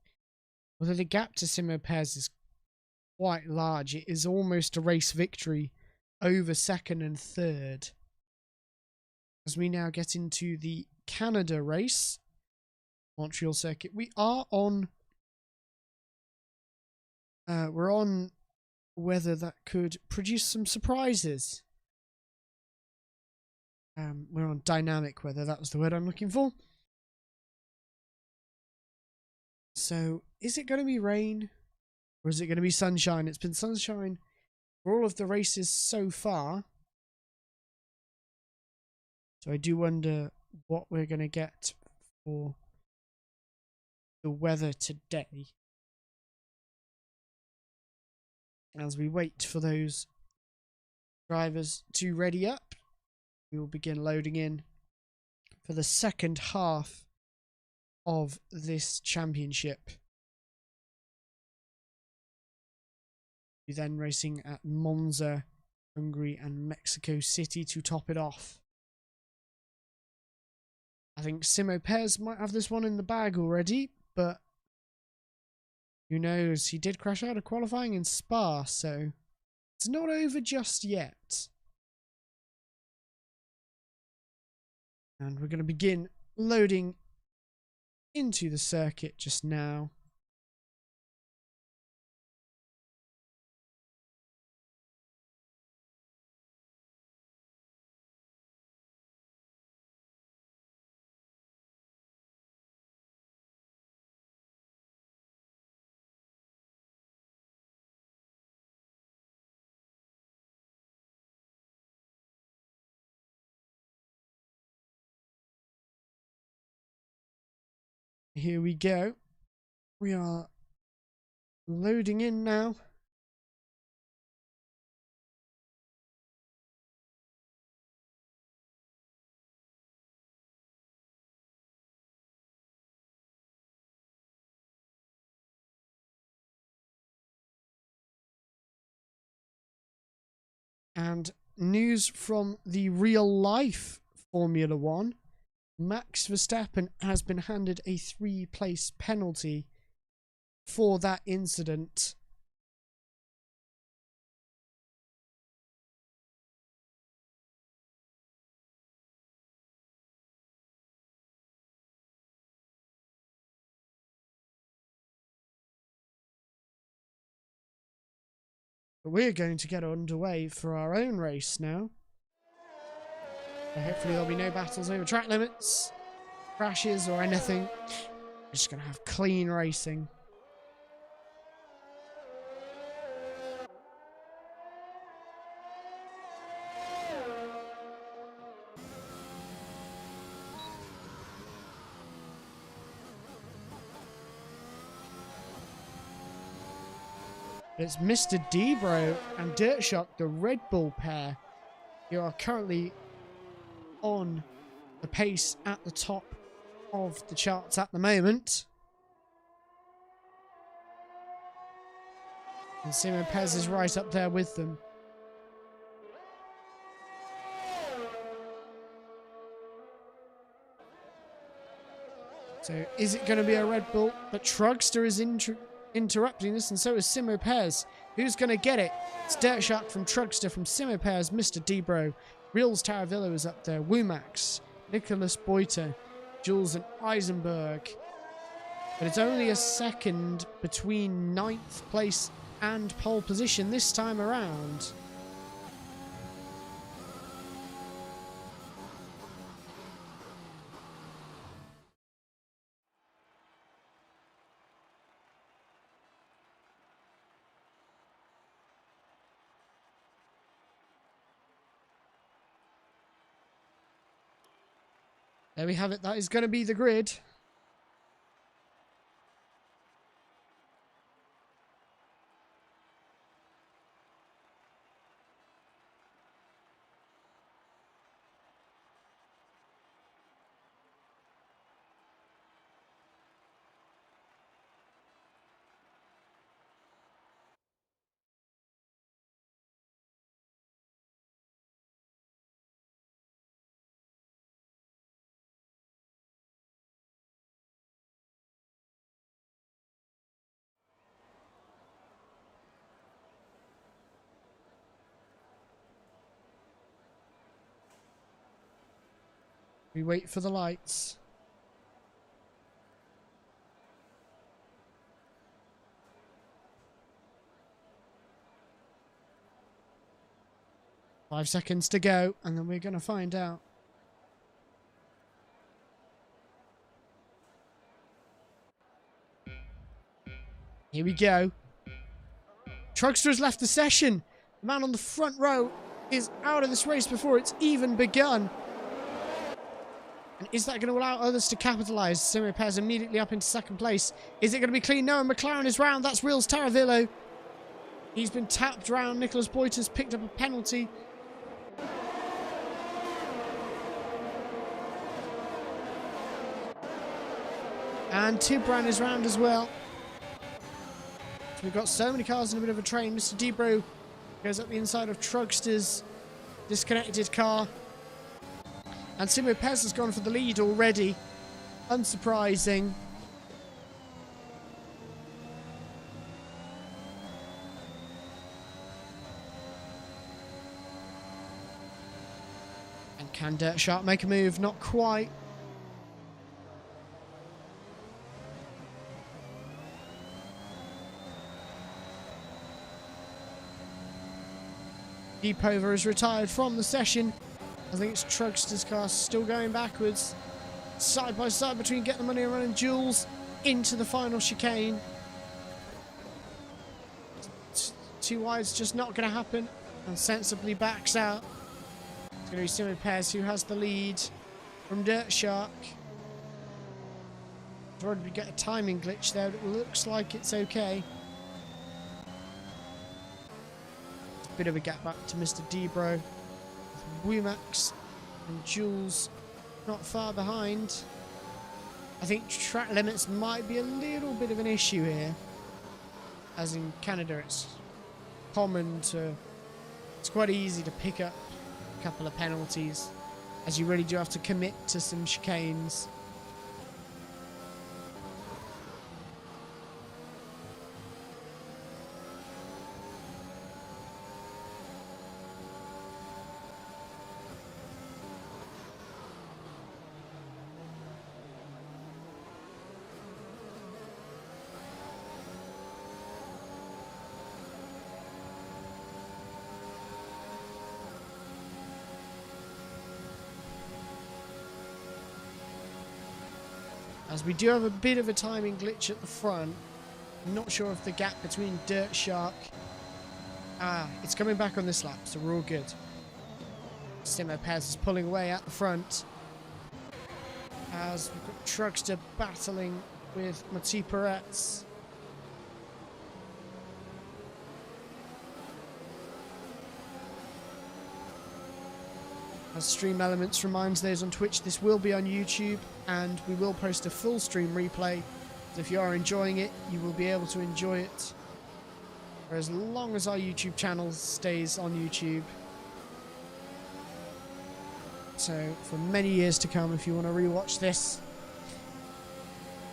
Although the gap to Simon Pez is quite large. It is almost a race victory over second and third. As we now get into the Canada race, Montreal circuit, we are on we're on weather that could produce some surprises. We're on dynamic weather, that was the word I'm looking for. So is it going to be rain or is it going to be sunshine? It's been sunshine for all of the races so far. So I do wonder what we're going to get for the weather today. As we wait for those drivers to ready up, we will begin loading in for the second half of this championship. We're then racing at Monza, Hungary and Mexico City to top it off. I think Simon Pez might have this one in the bag already, but who knows? He did crash out of qualifying in Spa, so it's not over just yet. And we're going to begin loading into the circuit just now. Here we go. We are loading in now. And news from the real life Formula One. Max Verstappen has been handed a 3-place penalty for that incident. But we're going to get underway for our own race now. So hopefully there'll be no battles over track limits, crashes or anything. We're just going to have clean racing. It's Mr. Debro and Dirtshock, the Red Bull pair, who are currently on the pace at the top of the charts at the moment. And Simon Pez is right up there with them. So is it going to be a Red Bull? But Trugster is interrupting this, and so is Simo Pez. Who's going to get it? It's Dirtshock from Trugster, from Simo Pez, Mr. Debro. Reels Taravillo is up there. Wumax, Nicholas Boiter, Jules and Eisenberg. But it's only a second between 9th place and pole position this time around. There we have it. That is going to be the grid. We wait for the lights. Five seconds to go, and then we're going to find out. Here we go. Truckster has left the session. The man on the front row is out of this race before it's even begun. And is that going to allow others to capitalise? Simon Pez immediately up into second place. Is it going to be clean? No, and McLaren is round. That's Reels Taravillo. He's been tapped round. Nicholas Boyter's picked up a penalty. And Tibran is round as well. So we've got so many cars in a bit of a train. Mr. Debro goes up the inside of Trugster's disconnected car. And Simo Pez has gone for the lead already. Unsurprising. And can Dirt Shark make a move? Not quite. Deepover is retired from the session. I think it's Trugster's car still going backwards. Side by side between Get the Money and Running Jules into the final chicane. Too wide's just not going to happen. And sensibly backs out. It's going to be Simon Pez who has the lead from Dirt Shark. Already we get a timing glitch there, but it looks like it's okay. Bit of a gap back to Mr. Debro. Wumax and Jules not far behind. I think track limits might be a little bit of an issue here. As in Canada, it's common to... It's quite easy to pick up a couple of penalties, as you really do have to commit to some chicanes. As we do have a bit of a timing glitch at the front. I'm not sure if the gap between Dirt Shark... it's coming back on this lap, so we're all good. Simo Pez is pulling away at the front. As we've got Trugster battling with Mati Peretz. As Stream Elements reminds those on Twitch, this will be on YouTube and we will post a full stream replay. So if you are enjoying it, you will be able to enjoy it for as long as our YouTube channel stays on YouTube. So for many years to come, if you want to rewatch this,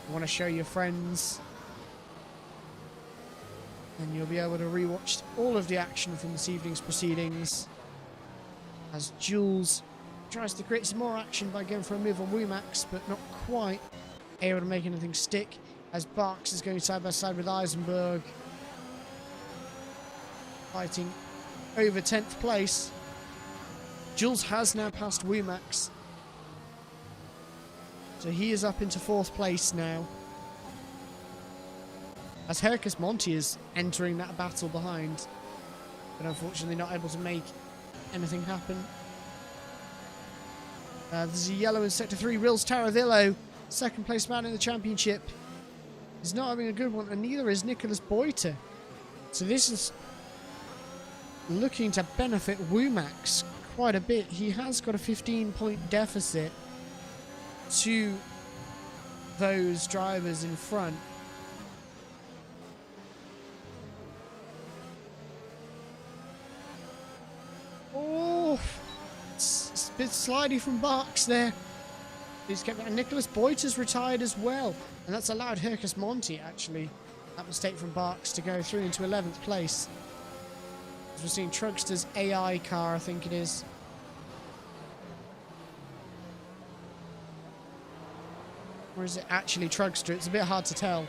you want to show your friends, then you'll be able to rewatch all of the action from this evening's proceedings. As Jules tries to create some more action by going for a move on Wumax, but not quite able to make anything stick, as Barks is going side by side with Eisenberg, fighting over 10th place. Jules has now passed Wumax, so he is up into 4th place now, as Hercus Monti is entering that battle behind, but unfortunately not able to make anything happen. There's a yellow in Sector 3, Rils Taravillo, second place man in the championship. He's not having a good one, and neither is Nicholas Boyter. So this is looking to benefit Womax quite a bit. He has got a 15-point deficit to those drivers in front. Oh, it's a bit slidey from Barks there. He's kept, and Nicholas Boyter's retired as well, and that's allowed Hercus Monti, actually, that mistake from Barks, to go through into 11th place. As we're seeing Trugster's AI car, I think it is. Or is it actually Trugster? It's a bit hard to tell.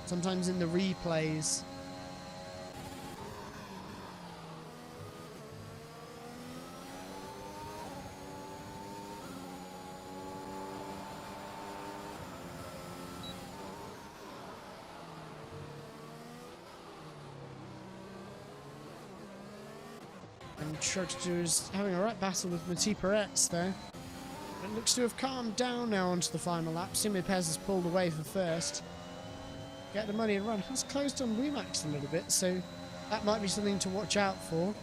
Sometimes in the replays. And Trugster is having a right battle with Mati Peretz there. It looks to have calmed down now onto the final lap. Simipez has pulled away for first. Get the money and run. Has closed on Womax a little bit, so that might be something to watch out for.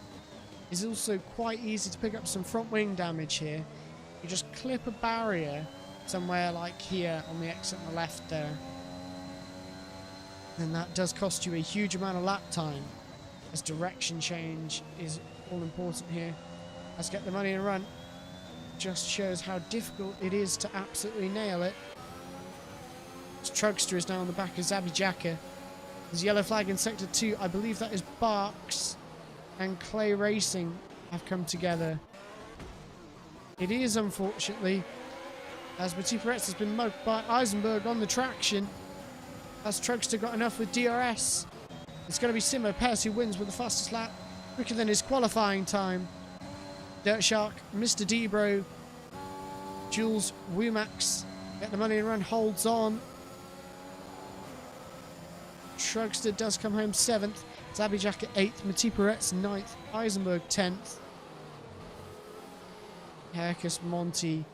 It's also quite easy to pick up some front wing damage here. You just clip a barrier somewhere like here on the exit on the left there. And that does cost you a huge amount of lap time, as direction change is all important here. Let's get the money and run. Just shows how difficult it is to absolutely nail it. Trugster is now on the back of Zabijaka. There's a yellow flag in Sector 2. I believe that is Barks and Clay Racing have come together. It is, unfortunately, as Mati Peretz has been mugged by Eisenberg on the traction. Has Trugster got enough with DRS? It's going to be Simo Pez who wins with the fastest lap, quicker than his qualifying time. Dirt Shark, Mr. Debro, Jules Womax, get the money and run, holds on. Trugster does come home 7th, Zabijaka 8th, Mati Peretz 9th, Eisenberg 10th. Hercus Monti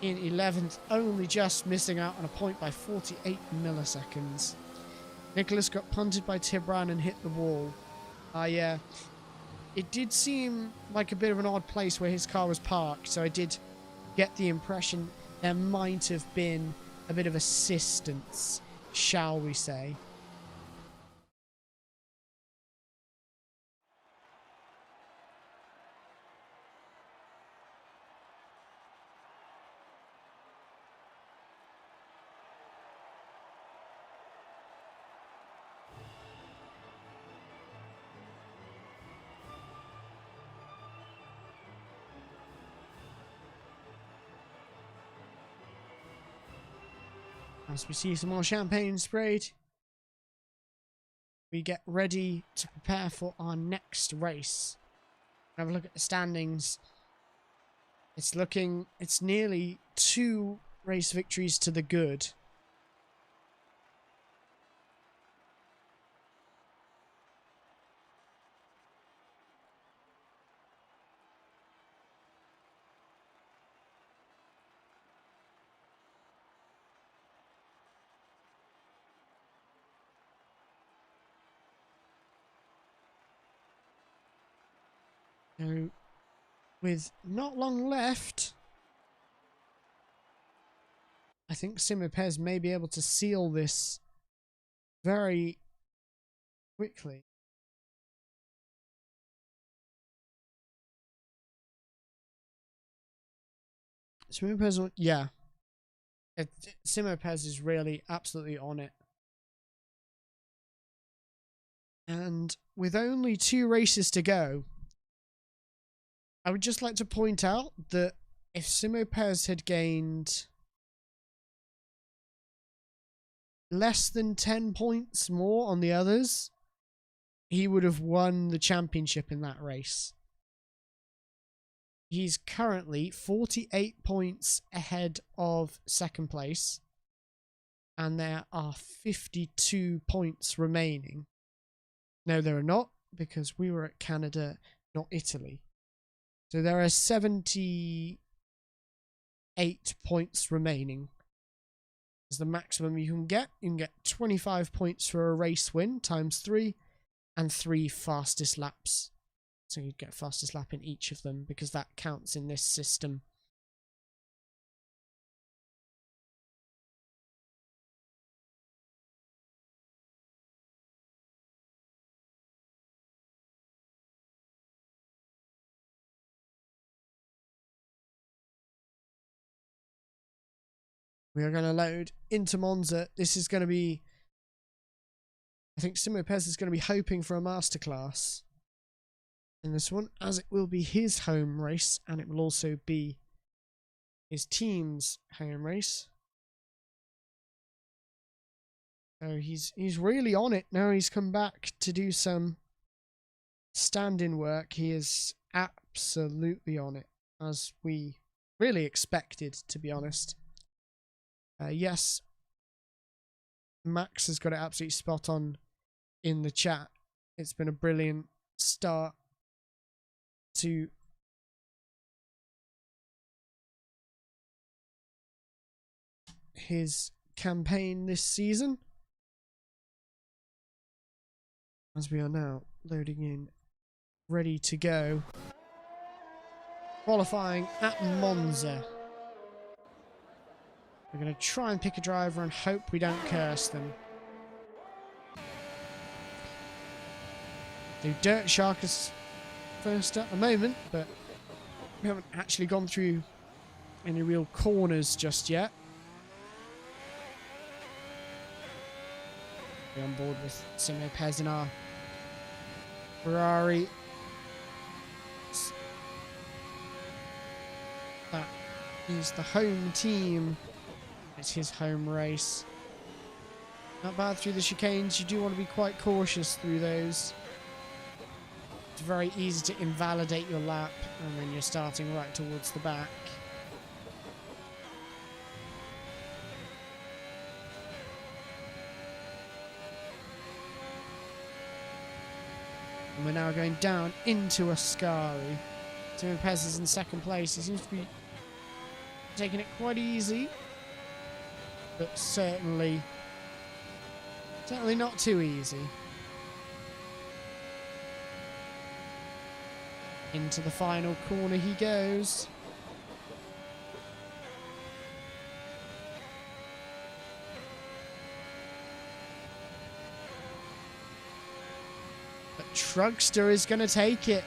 in 11th, only just missing out on a point by 48 milliseconds. Nicholas got punted by Tibran and hit the wall. Yeah. It did seem like a bit of an odd place where his car was parked, so I did get the impression there might have been a bit of assistance, shall we say. As we see some more champagne sprayed, we get ready to prepare for our next race. Have a look at the standings. It's nearly 2 race victories to the good. So, with not long left, I think Simipez may be able to seal this very quickly. Simipez, yeah. Simipez is really absolutely on it. And with only 2 races to go, I would just like to point out that if Simipez had gained less than 10 points more on the others, he would have won the championship in that race. He's currently 48 points ahead of second place, and there are 52 points remaining. No, there are not, because we were at Canada, not Italy. So there are 70 8 points remaining. Is the maximum you can get. You can get 25 points for a race win times 3 and 3 fastest laps. So you'd get fastest lap in each of them because that counts in this system. We are going to load into Monza. This is going to be... I think Simon Pez is going to be hoping for a masterclass in this one, as it will be his home race, and it will also be his team's home race. So he's really on it now. He's come back to do some stand-in work. He is absolutely on it, as we really expected, to be honest. Yes, Max has got it absolutely spot on in the chat. It's been a brilliant start to his campaign this season, as we are now loading in, ready to go. Qualifying at Monza. We're going to try and pick a driver and hope we don't curse them. The Dirt Shark is first at the moment, but we haven't actually gone through any real corners just yet. We're on board with Simon Pez in our Ferrari. That is the home team. It's his home race. Not bad through the chicanes. You do want to be quite cautious through those. It's very easy to invalidate your lap when you're starting right towards the back. And we're now going down into Ascari. Simon Pez is in second place. He seems to be taking it quite easy, but certainly not too easy. Into the final corner he goes. But Trugster is going to take it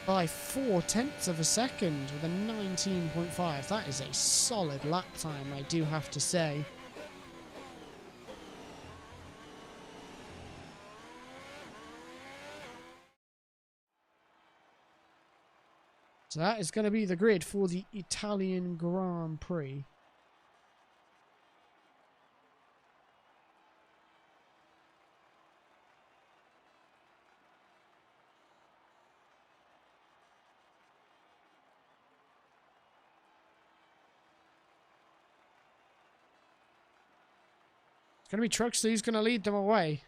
by 0.4 of a second with a 19.5. That is a solid lap time, I do have to say. So that is going to be the grid for the Italian Grand Prix. It's going to be Truxler who's going to lead them away.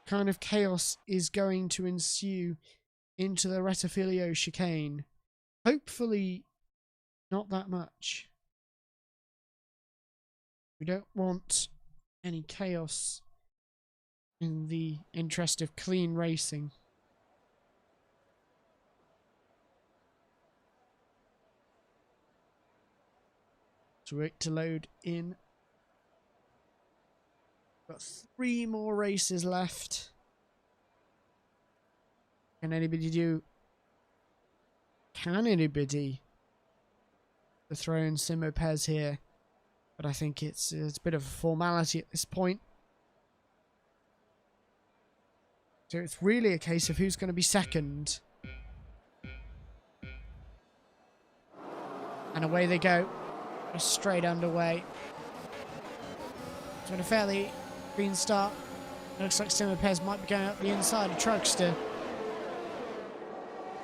Kind of chaos is going to ensue into the Rettifilo chicane. Hopefully not that much. We don't want any chaos in the interest of clean racing. So wait to load in. Got 3 more races left. Can anybody throw in Simon Pez here? But I think it's a bit of a formality at this point. So it's really a case of who's going to be second. And away they go. Just straight underway. It's been a fairly green start. Looks like Simon Pez might be going up the inside of Trugster.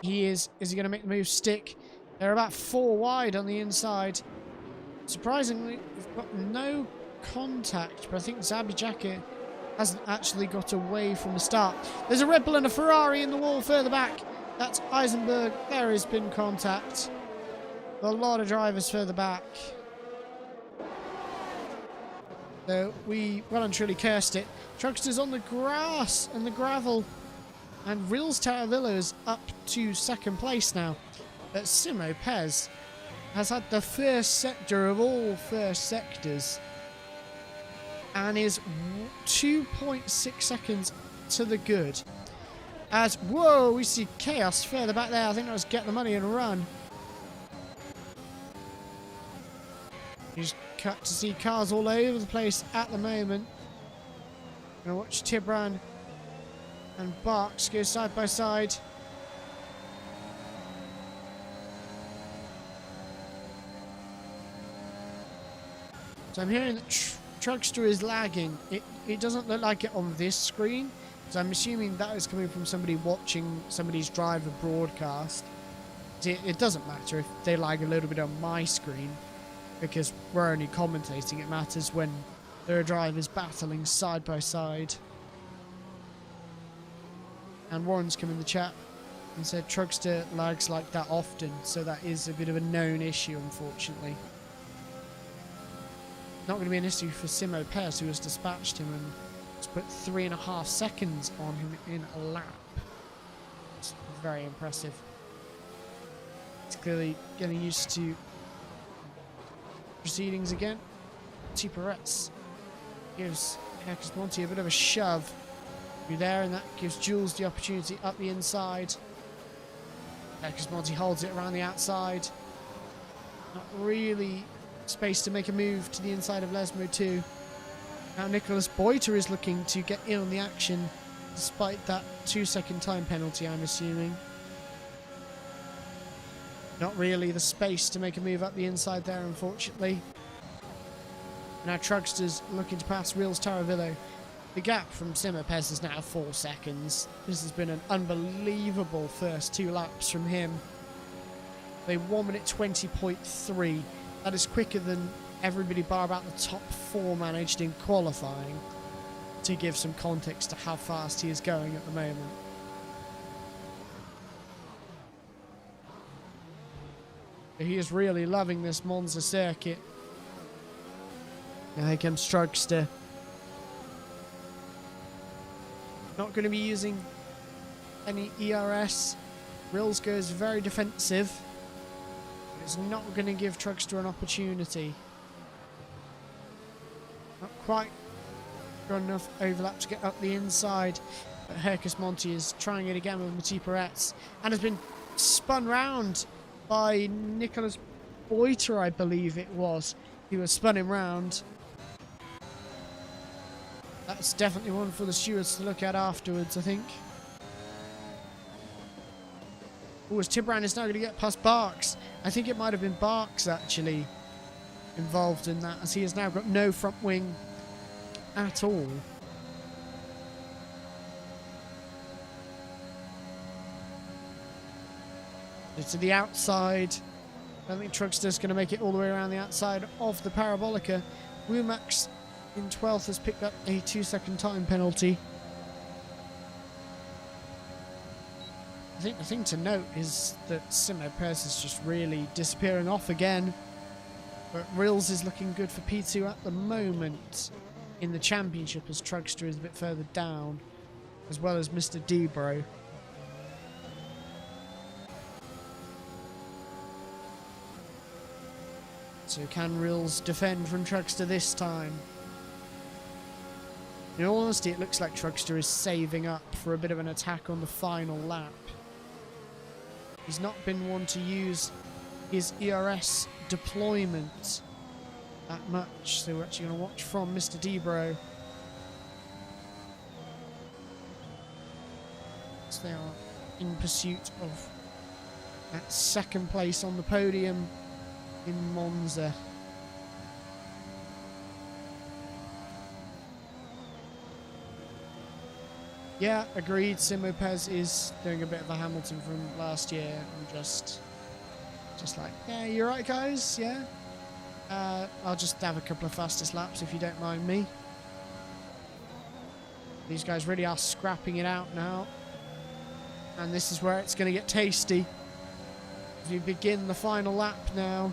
He is. Is he going to make the move stick? They're about 4 wide on the inside. Surprisingly, we've got no contact, but I think Zabijaka hasn't actually got away from the start. There's a Red Bull and a Ferrari in the wall further back. That's Eisenberg. There has been contact. A lot of drivers further back. So we well and truly cursed it. Truckster's on the grass and the gravel. And Reels Taravillo is up to second place now. But Simo Pez has had the first sector of all first sectors. And is 2.6 seconds to the good. As, whoa, we see Chaos further back there. I think that was Get the Money and Run. You just cut to see cars all over the place at the moment. Gonna watch Tibran and Barks go side by side. So I'm hearing that Truckster is lagging. It doesn't look like it on this screen. So I'm assuming that is coming from somebody watching somebody's driver broadcast. It doesn't matter if they lag a little bit on my screen, because we're only commentating. It matters when there are drivers battling side by side. And Warren's come in the chat and said Truckster lags like that often, so that is a bit of a known issue, unfortunately. Not going to be an issue for Simo Pez, who has dispatched him and has put 3.5 seconds on him in a lap. It's very impressive. It's clearly getting used to proceedings again. T. Peretz gives Hercus Monti a bit of a shove through there, and that gives Jules the opportunity up the inside. Hercus Monti holds it around the outside. Not really space to make a move to the inside of Lesmo too. Now Nicholas Boiter is looking to get in on the action despite that 2-second time penalty, I'm assuming. Not really the space to make a move up the inside there, unfortunately. Now Truckster's looking to pass Reels Taravillo. The gap from Simo Pez is now 4 seconds. This has been an unbelievable first 2 laps from him. They 1 minute 20.3. That is quicker than everybody bar about the top 4 managed in qualifying, to give some context to how fast he is going at the moment. He is really loving this Monza circuit. Now here comes Truckster. Not going to be using any ERS. Rills goes very defensive. It's not going to give Truckster an opportunity. Not quite got enough overlap to get up the inside. But Hercus Monti is trying it again with Mati Peretz and has been spun round by Nicholas Boiter, I believe it was. He was spun him round. That's definitely one for the stewards to look at afterwards, I think. Oh, as Tibran is now going to get past Barks. I think it might have been Barks actually involved in that, as he has now got no front wing at all. To the outside. I don't think Truckster's going to make it all the way around the outside of the Parabolica. Wumax in 12th has picked up a 2-second time penalty. I think the thing to note is that Simo Pez is just really disappearing off again. But Rills is looking good for P2 at the moment in the championship, as Truckster is a bit further down, as well as Mr. Debro. So can Rills defend from Truckster this time? In all honesty, it looks like Truckster is saving up for a bit of an attack on the final lap. He's not been one to use his ERS deployment that much, so we're actually going to watch from Mr. Debro. So they are in pursuit of that second place on the podium in Monza. Yeah, agreed. Simo Pez is doing a bit of a Hamilton from last year. I'm just like, yeah, you're right, guys. Yeah, I'll just have a couple of fastest laps if you don't mind me. These guys really are scrapping it out now, and this is where it's going to get tasty. As we begin the final lap now.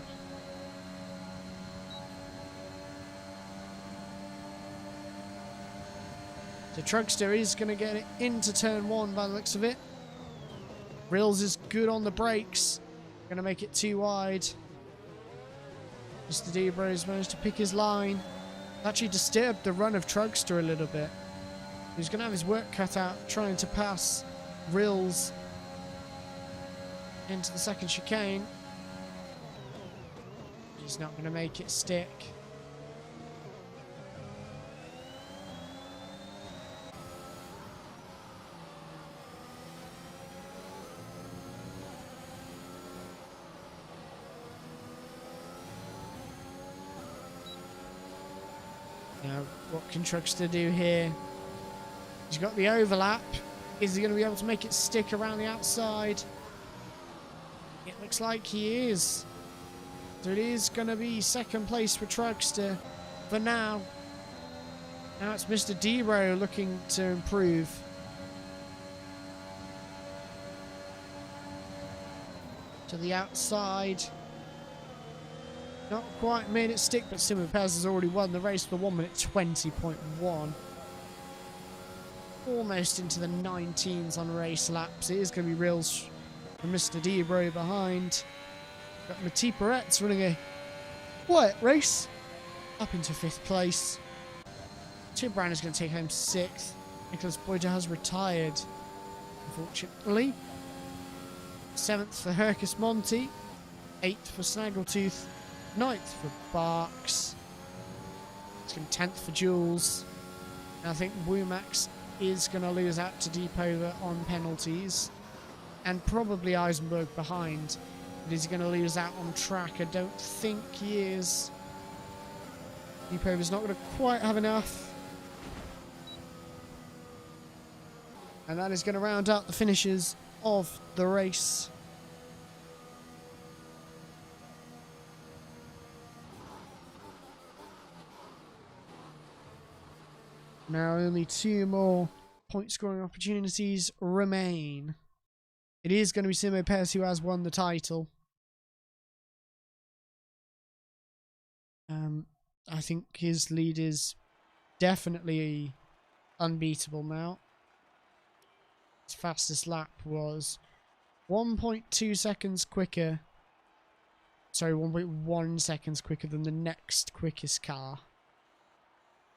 The Trugster is going to get it into turn 1 by the looks of it. Rills is good on the brakes. Going to make it too wide. Mr. Debro's managed to pick his line. Actually disturbed the run of Trugster a little bit. He's going to have his work cut out trying to pass Rills into the second chicane. He's not going to make it stick. Now, what can Trugster do here? He's got the overlap. Is he going to be able to make it stick around the outside? It looks like he is. So it is going to be second place for Trugster for now. Now it's Mr. Debro looking to improve. To the outside. Not quite made it stick, but Simon Pez has already won the race for 1 minute 20.1. Almost into the 19s on race laps. It is going to be Rills from Mr. Debro behind. Got Mati Peretz running a quiet race up into 5th place. Tim Brown is going to take home 6th. Nicholas Boyder has retired, unfortunately. 7th for Hercus Monty. 8th for Snaggletooth. 9th for Barks. It's going to 10th for Jules. And I think Wumax is going to lose out to Deepover on penalties. And probably Eisenberg behind. But is he going to lose out on track? I don't think he is. Deepover's not going to quite have enough. And that is going to round out the finishes of the race. Now only 2 more point scoring opportunities remain. It is going to be Simo Pez who has won the title. I think his lead is definitely unbeatable now. His fastest lap was 1.2 seconds quicker. Sorry, 1.1 seconds quicker than the next quickest car.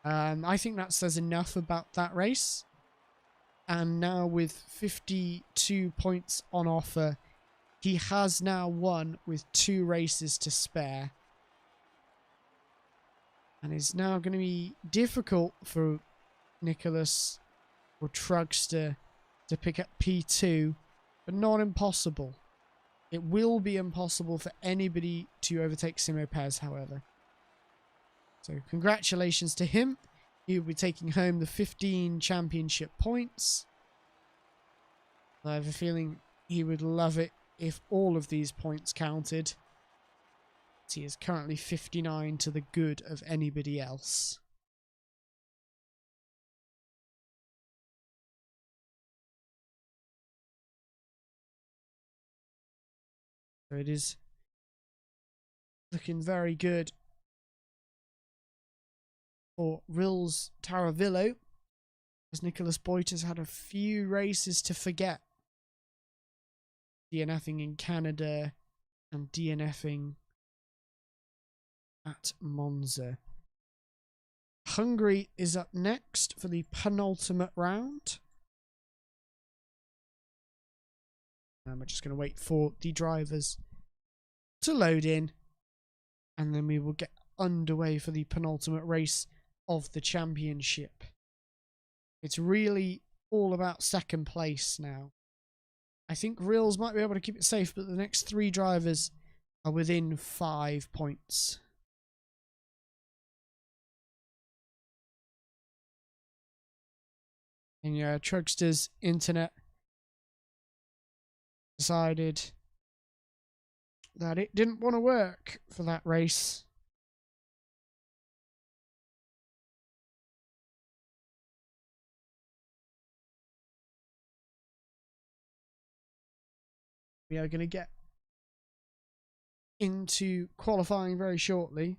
I think that says enough about that race. And now with 52 points on offer, he has now won with 2 races to spare. And it's now going to be difficult for Nicholas or Trugster to pick up P2, but not impossible. It will be impossible for anybody to overtake Simo Pez, however. So congratulations to him. He will be taking home the 15 championship points. I have a feeling he would love it if all of these points counted. He is currently 59 to the good of anybody else. So it is looking very good for Rills Taravillo, as Nicholas Boyt has had a few races to forget. DNFing in Canada and DNFing at Monza. Hungary is up next for the penultimate round. And we're just going to wait for the drivers to load in, and then we will get underway for the penultimate race of the championship. It's really all about second place now. I think Rills might be able to keep it safe, but the next 3 drivers are within 5 points. And yeah, Trugster's internet decided that it didn't want to work for that race. We are going to get into qualifying very shortly.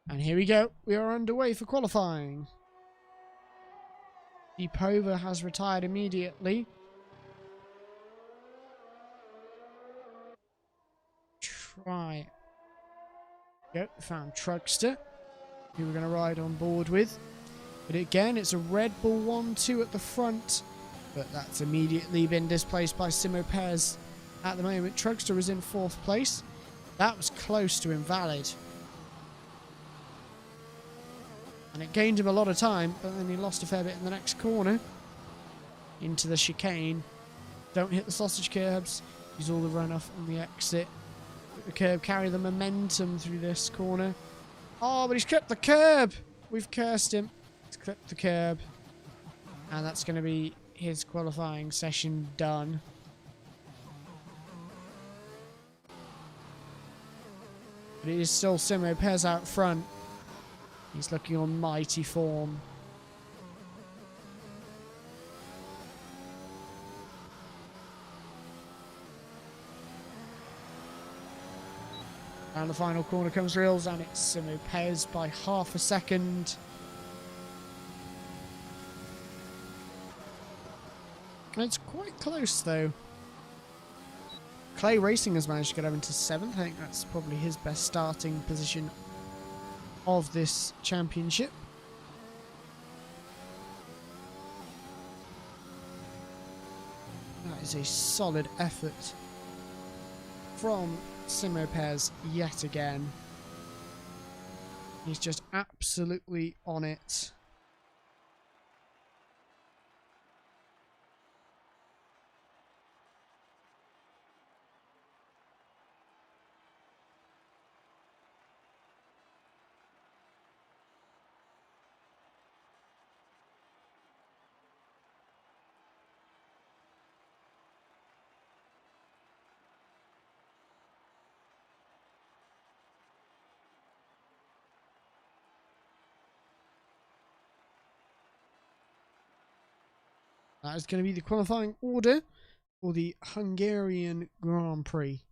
And here we go. We are underway for qualifying. Deepova has retired immediately. Try. Go. Found Trugster, who we're going to ride on board with. But again, it's a Red Bull 1-2 at the front. But that's immediately been displaced by Simo Pez at the moment. Trugster is in 4th place. That was close to invalid. And it gained him a lot of time, but then he lost a fair bit in the next corner. Into the chicane. Don't hit the sausage curbs. Use all the runoff on the exit. The curb, carry the momentum through this corner. Oh, but he's clipped the curb! We've cursed him. He's clipped the curb. And that's going to be his qualifying session done. But it is still Simo Pez out front. He's looking on mighty form. And the final corner comes Rills, and it's Simo Pez by half a second. It's quite close though. Clay Racing has managed to get up into 7th. I think that's probably his best starting position of this championship. That is a solid effort from Simo Pez yet again. He's just absolutely on it. That is going to be the qualifying order for the Hungarian Grand Prix.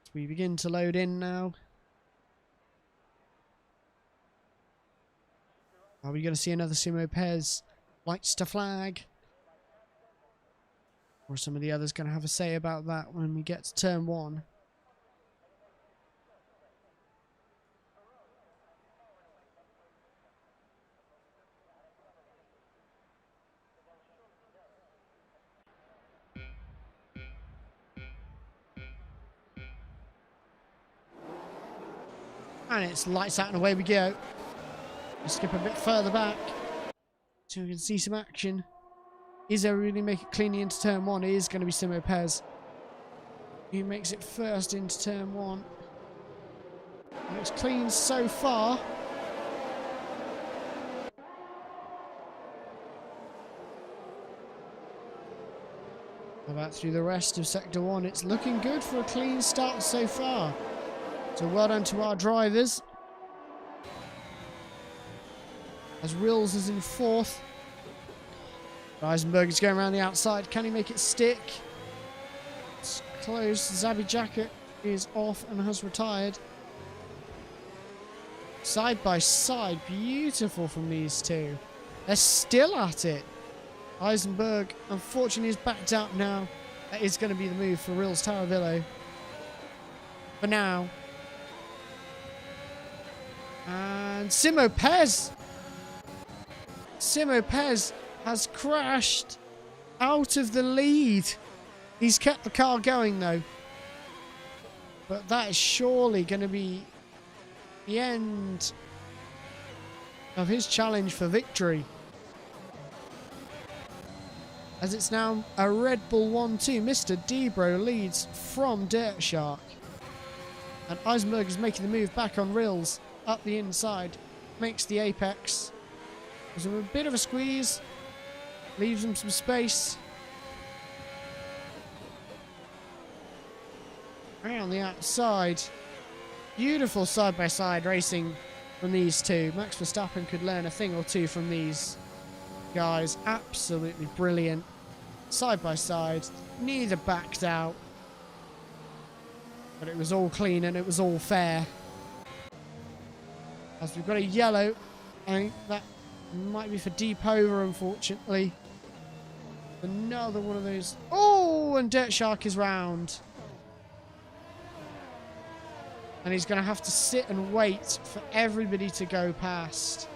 So we begin to load in now. Are we going to see another Simo Pez lights to flag? Or are some of the others going to have a say about that when we get to turn 1? And it's lights out and away we go. We'll skip a bit further back so we can see some action. Is there really make it cleanly into turn 1? It is going to be Simo Pez. He makes it first into turn 1. Looks clean so far. How about through the rest of Sector 1? It's looking good for a clean start so far. So well done to our drivers. As Rills is in 4th. Eisenberg is going around the outside. Can he make it stick? It's close. Zabby Jacket is off and has retired. Side by side. Beautiful from these two. They're still at it. Eisenberg, unfortunately, is backed up now. That is going to be the move for Rills Taravillo. For now. And Simo Pez. Simo Pez has crashed out of the lead. He's kept the car going though. But that is surely going to be the end of his challenge for victory. As it's now a Red Bull 1-2. Mr. Debro leads from Dirt Shark. And Eisenberg is making the move back on Rills. Up the inside. Makes the apex. There's a bit of a squeeze. Leaves him some space. Around the outside. Beautiful side-by-side racing from these two. Max Verstappen could learn a thing or two from these guys. Absolutely brilliant. Side by side. Neither backed out. But it was all clean and it was all fair. As we've got a yellow. I think that might be for Deep Over, unfortunately. Another one of those. Oh, and Dirt Shark is round. And he's going to have to sit and wait for everybody to go past.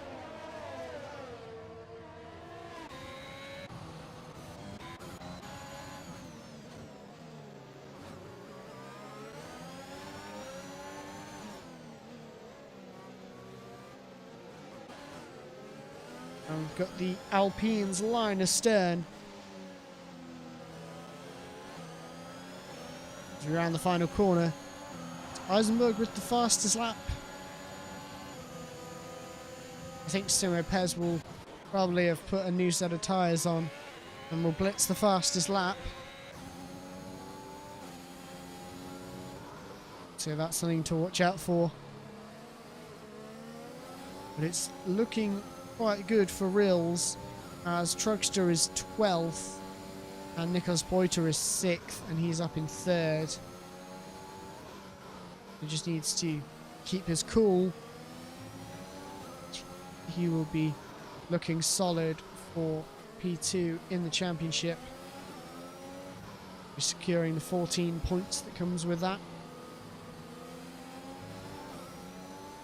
And we've got the Alpines line astern. As we round the final corner. Eisenberg with the fastest lap. I think Simo Pez will probably have put a new set of tyres on and will blitz the fastest lap. So that's something to watch out for. But it's looking quite good for Rills, as Trugster is 12th and Nicholas Poiter is 6th and he's up in 3rd. He just needs to keep his cool. He will be looking solid for P2 in the championship. Securing the 14 points that comes with that.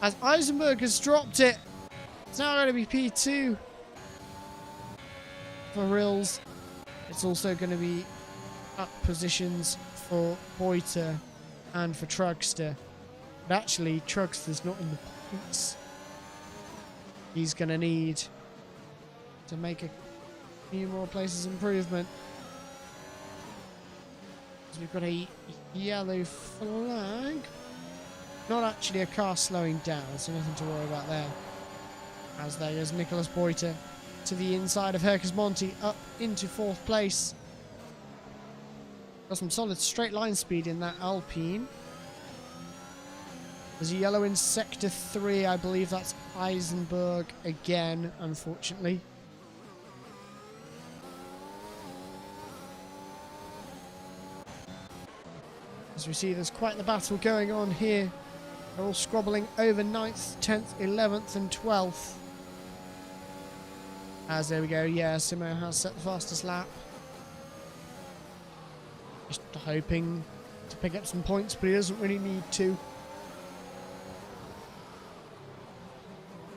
As Eisenberg has dropped it. It's now going to be P2 for Rills. It's also going to be up positions for Poiter and for Trugster. But actually, Trugster's not in the points. He's going to need to make a few more places improvement. So we've got a yellow flag. Not actually a car slowing down, so nothing to worry about there. As there goes Nicholas Poiter to the inside of Hercus Monti, up into 4th place. Got some solid straight line speed in that Alpine. There's a yellow in Sector 3. I believe that's Eisenberg again, unfortunately. As we see, there's quite the battle going on here. They're all squabbling over 9th, 10th, 11th and 12th. As there we go, yeah, Simo has set the fastest lap. Just hoping to pick up some points, but he doesn't really need to.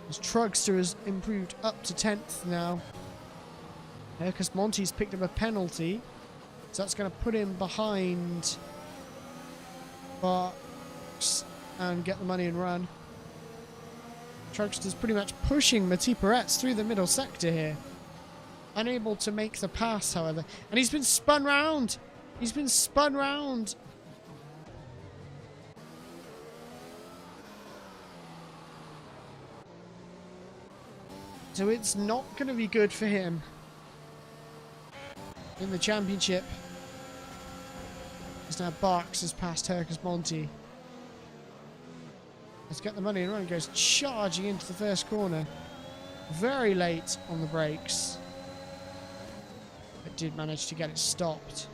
As Trugster has improved up to 10th now. Hercus Monti's picked up a penalty, so that's going to put him behind Fox and get the money and run. Trugster's pretty much pushing Mati Peretz through the middle sector here. Unable to make the pass, however. And he's been spun round. He's been spun round. So it's not going to be good for him in the championship. As now Barks has passed Hercus Monti. Let's get the money and run. Goes charging into the first corner. Very late on the brakes. But did manage to get it stopped.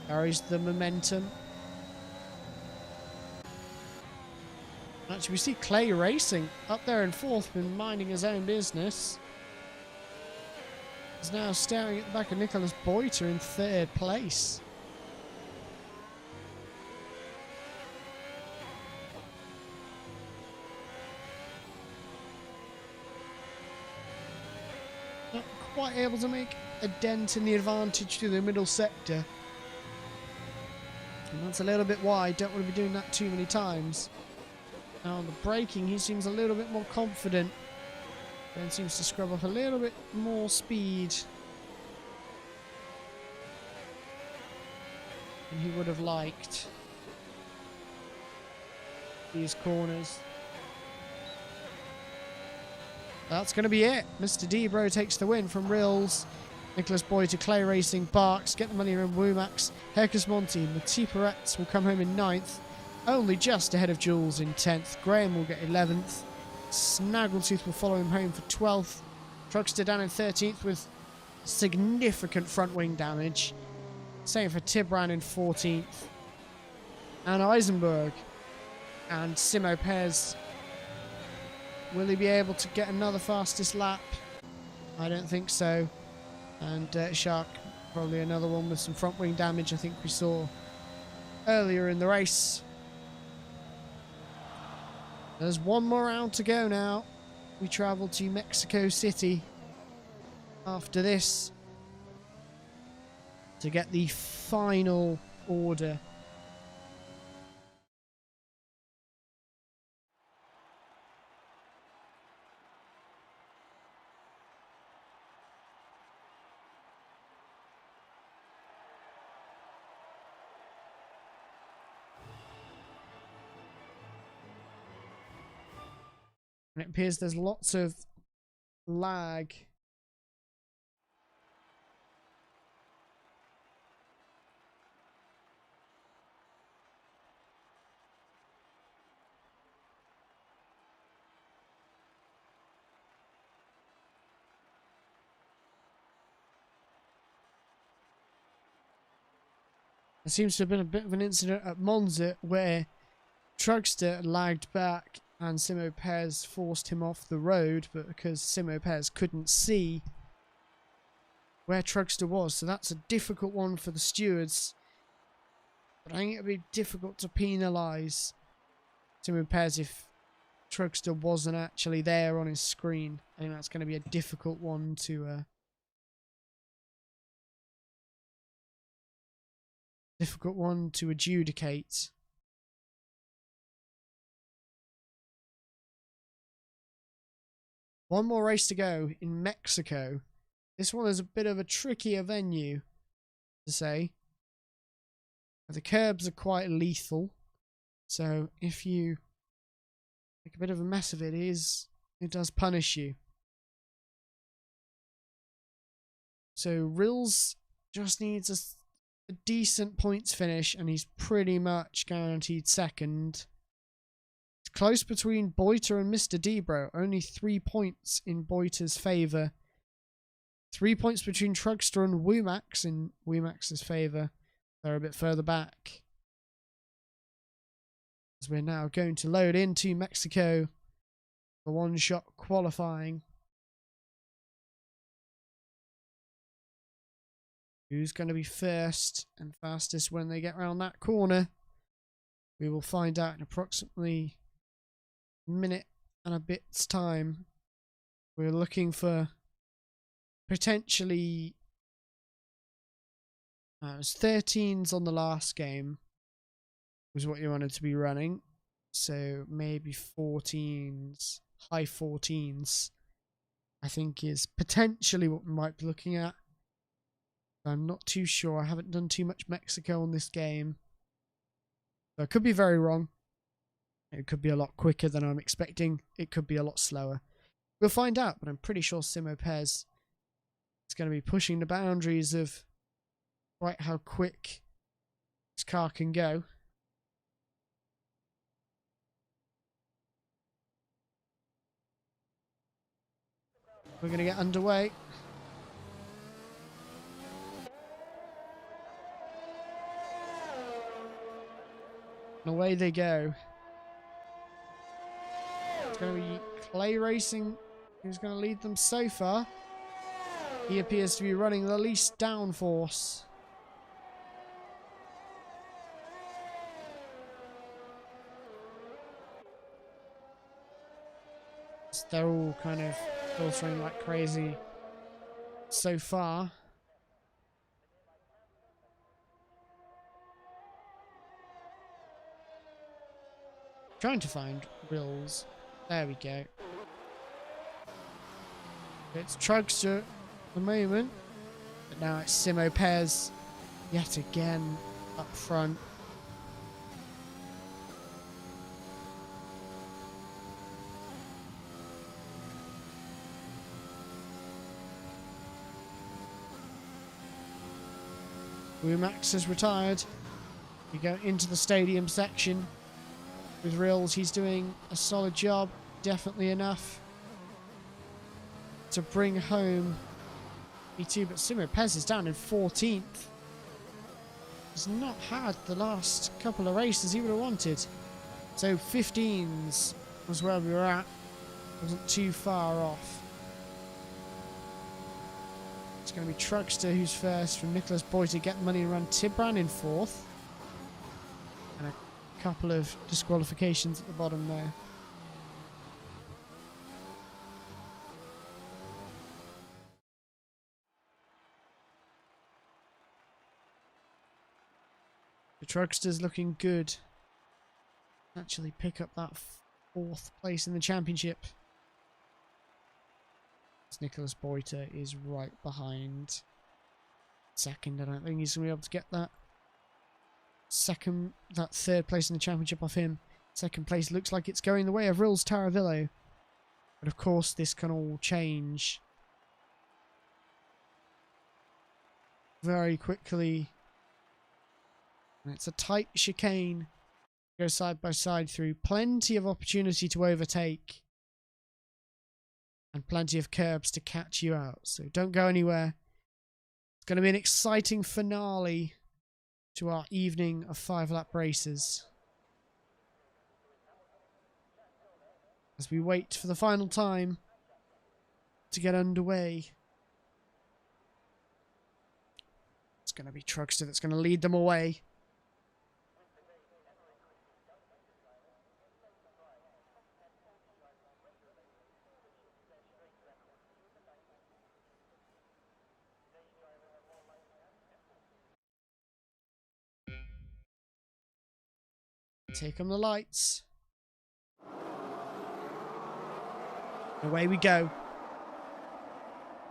Carries the momentum. Actually, we see Clay Racing up there in 4th, been minding his own business. He's now staring at the back of Nicholas Poiter in 3rd place. Not quite able to make a dent in the advantage to the middle sector. And that's a little bit wide. Don't want to be doing that too many times. Now on the braking, he seems a little bit more confident. Ben seems to scrub up a little bit more speed than he would have liked. These corners. That's going to be it. Mr. Debro takes the win from Rills. Nicholas Boyd to Clay Racing. Barks get the money from Womax. Hercus Monty and Mati Peretz will come home in 9th. Only just ahead of Jules in 10th. Graham will get 11th. Snaggletooth will follow him home for 12th. Truckster down in 13th with significant front wing damage. Same for Tibran in 14th. And Eisenberg and Simo Pez. Will he be able to get another fastest lap? I don't think so. And Shark, probably another one with some front wing damage I think we saw earlier in the race. There's one more round to go now. We travel to Mexico City after this to get the final order. And it appears there's lots of lag. There seems to have been a bit of an incident at Monza where Truckster lagged back and Simo Pez forced him off the road, but because Simo Pez couldn't see where Truckster was, so that's a difficult one for the stewards. But I think it'd be difficult to penalise Simo Pez if Truckster wasn't actually there on his screen. I think that's going to be a difficult one to adjudicate. One more race to go in Mexico. This one is a bit of a trickier venue to say. The curbs are quite lethal, so if you make a bit of a mess of it, it does punish you. So Rills just needs a decent points finish and he's pretty much guaranteed second. Close between Boiter and Mr. Debro. Only 3 points in Boiter's favour. 3 points between Truckster and Womax in Womax's favour. They're a bit further back. As we're now going to load into Mexico for one-shot qualifying. Who's going to be first and fastest when they get around that corner? We will find out in approximately minute and a bit's time. We're looking for potentially it was 13s on the last game was what you wanted to be running, so maybe 14s, high 14s I think is potentially what we might be looking at. I'm not too sure. I haven't done too much Mexico on this game, so I could be very wrong. It could be a lot quicker than I'm expecting. It could be a lot slower. We'll find out, but I'm pretty sure Simo Pez is going to be pushing the boundaries of quite how quick this car can go. We're going to get underway. And away they go. It's going to be Clay Racing who's going to lead them so far. He appears to be running the least downforce. They're all kind of filtering like crazy so far. Trying to find Rills. There we go. It's Trugster at the moment. But now it's Simo Pez yet again up front. Max has retired. We go into the stadium section with Rills. He's doing a solid job, definitely enough to bring home E2. But Simo Pez is down in 14th. He's not had the last couple of races he would have wanted. So 15s was where we were at. Wasn't too far off. It's going to be Trugster who's first from Nicholas Boy to get the money and run. Tibran in 4th. And a couple of disqualifications at the bottom there. The Trugster's looking good. Actually pick up that 4th place in the championship. Nicholas Boiter is right behind second. I don't think he's going to be able to get that that 3rd place in the championship off him. 2nd place looks like it's going the way of Rills Taravillo. But of course this can all change very quickly. And it's a tight chicane. Go side by side through. Plenty of opportunity to overtake. And plenty of curbs to catch you out. So don't go anywhere. It's going to be an exciting finale to our evening of 5-lap races. As we wait for the final time to get underway. It's going to be Trugster that's going to lead them away. Take on the lights. Away we go.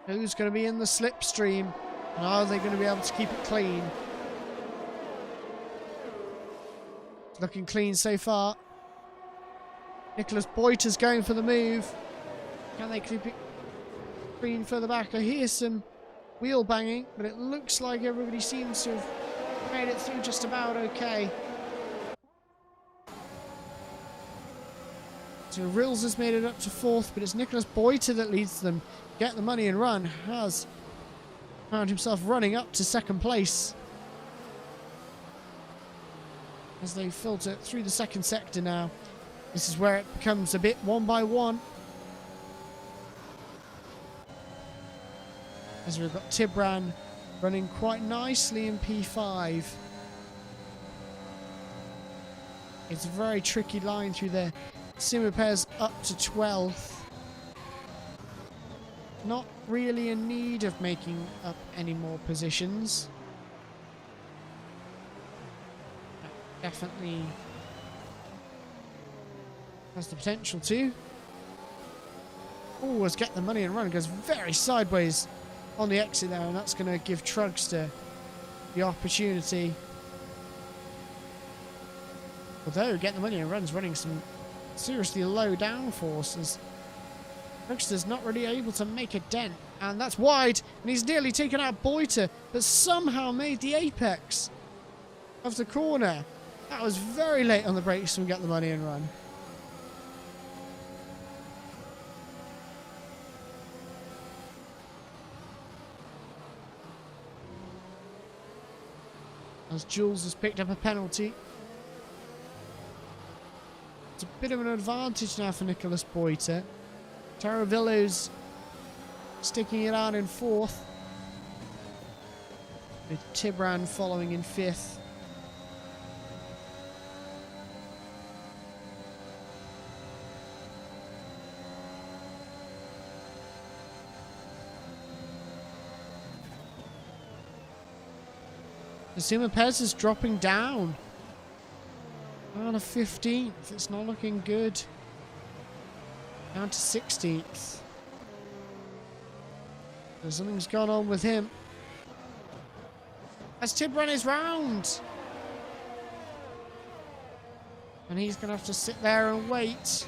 Who's going to be in the slipstream? And are they going to be able to keep it clean? It's looking clean so far. Nicholas Boiter's going for the move. Can they keep it clean further back? I hear some wheel banging, but it looks like everybody seems to have made it through just about okay. So Rills has made it up to 4th, but it's Nicholas Boiter that leads them. Get the money and run. Has found himself running up to 2nd place. As they filter through the 2nd sector now. This is where it becomes a bit 1 by 1. As we've got Tibran running quite nicely in P5. It's a very tricky line through there. Simo Pez up to 12th. Not really in need of making up any more positions. Definitely has the potential to. Oh, let's get the money and run. Goes very sideways on the exit there, and that's going to give Trugster the opportunity. Although Get the Money and Run's running some seriously low downforces. Trugster's not really able to make a dent, and that's wide, and he's nearly taken out Boiter, but somehow made the apex of the corner. That was very late on the brakes from Get the Money and Run. As Jules has picked up a penalty. It's a bit of an advantage now for Nicholas Boiter. Taravillo's sticking it out in 4th. With Tibran following in 5th. Simo Pez is dropping down. Down to 15th. It's not looking good. Down to 16th. So something's gone on with him. As Tibran is round. And he's going to have to sit there and wait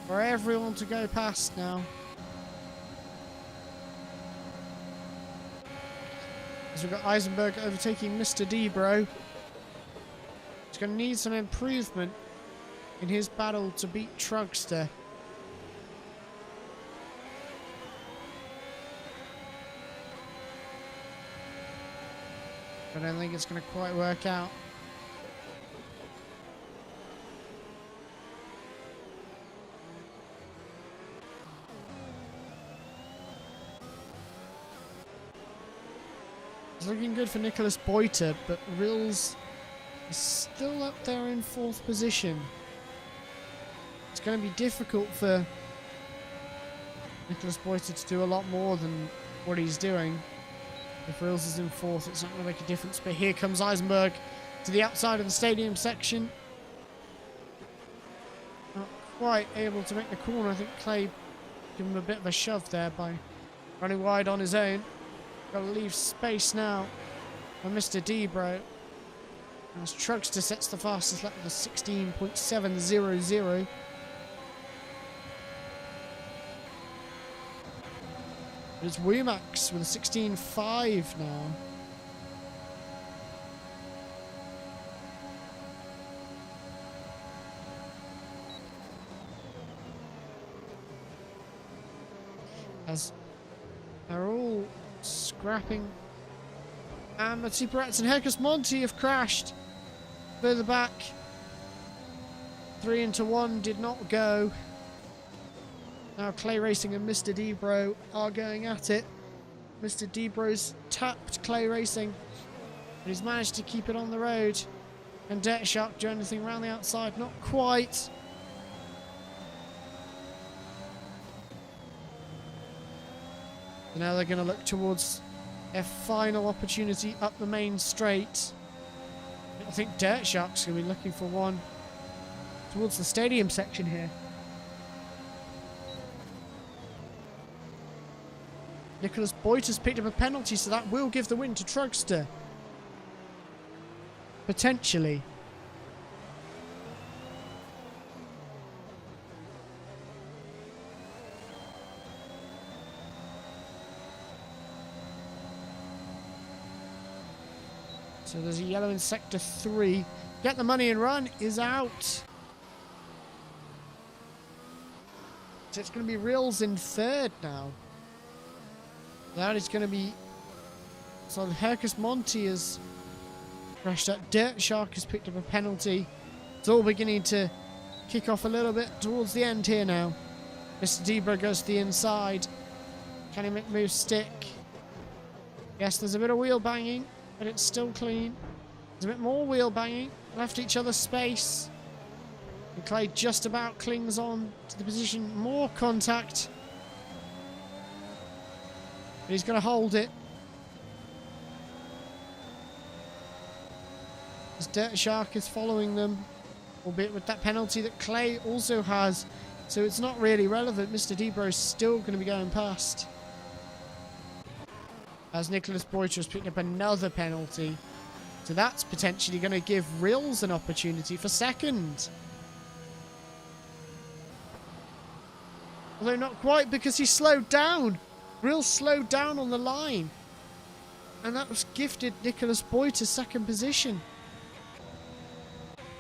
for everyone to go past now. As we've got Eisenberg overtaking Mr. Debro. He's going to need some improvement in his battle to beat Trugster. I don't think it's going to quite work out. It's looking good for Nicholas Boiter, but Rills is still up there in 4th position. It's going to be difficult for Nicholas Boiter to do a lot more than what he's doing. If Rills is in 4th, it's not going to make a difference. But here comes Eisenberg to the outside of the stadium section. Not quite able to make the corner. I think Clay gave him a bit of a shove there by running wide on his own. Got to leave space now for Mr. Debro. As Trugster sets the fastest lap with a 16.700. It's Wumax with a 16.5 now. As they're all scrapping. And Matty Peretz and Hercus Monti have crashed. Further back. 3 into 1 did not go. Now Clay Racing and Mr. Debro are going at it. Mr. Debro's tapped Clay Racing. But he's managed to keep it on the road. And Dirt Shark do anything around the outside? Not quite. So now they're going to look towards their final opportunity up the main straight. I think Dirt Shark's going to be looking for one towards the stadium section here. Nicholas Boiter's picked up a penalty, so that will give the win to Trugster. Potentially. So there's a yellow in Sector 3. Get the money and run is out. So it's going to be Rills in 3rd now. That is going to be... So Hercus Monti has crashed up. Dirt Shark has picked up a penalty. It's all beginning to kick off a little bit towards the end here now. Mr. Debro goes to the inside. Can he make moves stick? Yes, there's a bit of wheel banging, but it's still clean. There's a bit more wheel banging. Left each other space. And Clay just about clings on to the position. More contact. But he's going to hold it. As Dirt Shark is following them, albeit with that penalty that Clay also has. So it's not really relevant. Mr. Debro is still going to be going past. As Nicholas Boiter has picked up another penalty. So that's potentially going to give Rills an opportunity for 2nd. Although not quite, because he slowed down. Rills slowed down on the line. And that was gifted Nicholas Boiter 2nd position.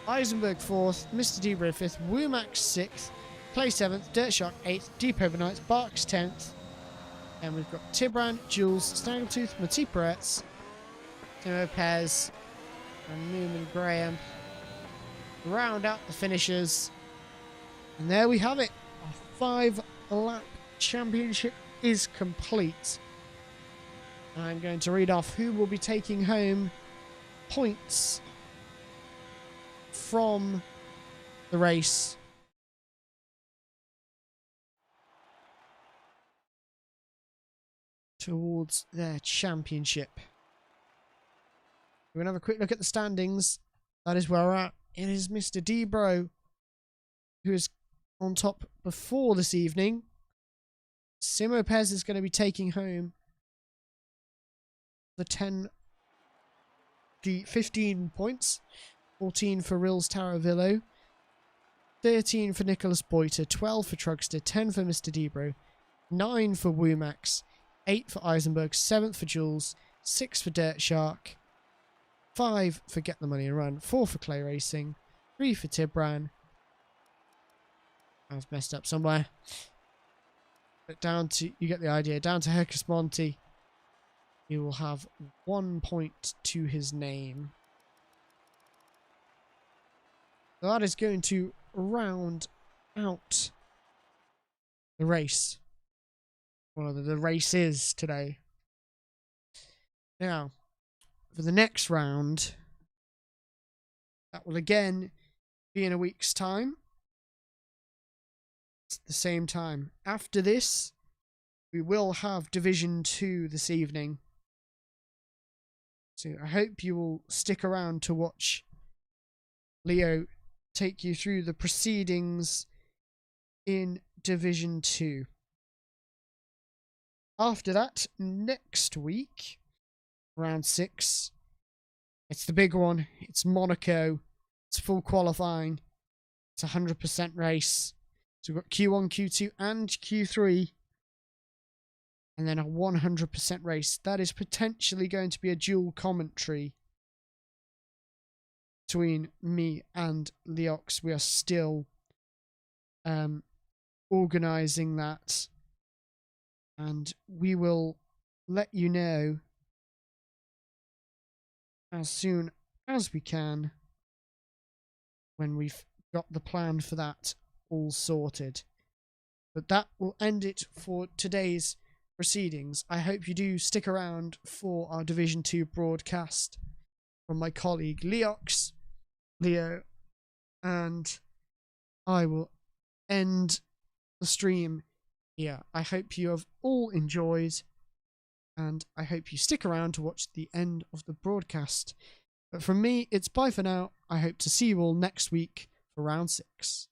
Eisenberg 4th, Mr. Debro 5th, Wumax 6th, Clay 7th, Dirt Shark 8th, Deep Overnights, Barks 10th. And we've got Tibran, Jules, Snaggletooth, Matty Peretz, Timo Pez, and Newman Graham. Round out the finishers. And there we have it. Our 5-lap championship is complete. I'm going to read off who will be taking home points from the race. Towards their championship. We're going to have a quick look at the standings. That is where we're at it is Mr. Debro who is on top before this evening. Simo Pez is going to be taking home the 15 points. 14 for Rils Taravillo, 13 for Nicholas Boiter, 12 for Trugster, 10 for Mr. Debro, 9 for Woomax, 8 for Eisenberg, 7th for Jules, 6 for Dirt Shark, 5 for Get the Money and Run, 4 for Clay Racing, 3 for Tibran. I've messed up somewhere. But down to, you get the idea, down to Hercus Monty. He will have 1 point to his name. So that is going to round out the race. Well, the race is today. Now, for the next round, that will again be in a week's time. It's the same time. After this, we will have Division 2 this evening. So I hope you will stick around to watch Leo take you through the proceedings in Division 2. After that, next week, round 6, it's the big one. It's Monaco. It's full qualifying. It's a 100% race. So we've got Q1, Q2 and Q3. And then a 100% race. That is potentially going to be a dual commentary between me and Leox. We are still organising that. And we will let you know as soon as we can when we've got the plan for that all sorted. But that will end it for today's proceedings. I hope you do stick around for our Division 2 broadcast from my colleague Leo, and I will end the stream here. I hope you have all enjoyed, and I hope you stick around to watch the end of the broadcast. But from me, it's bye for now. I hope to see you all next week for round 6.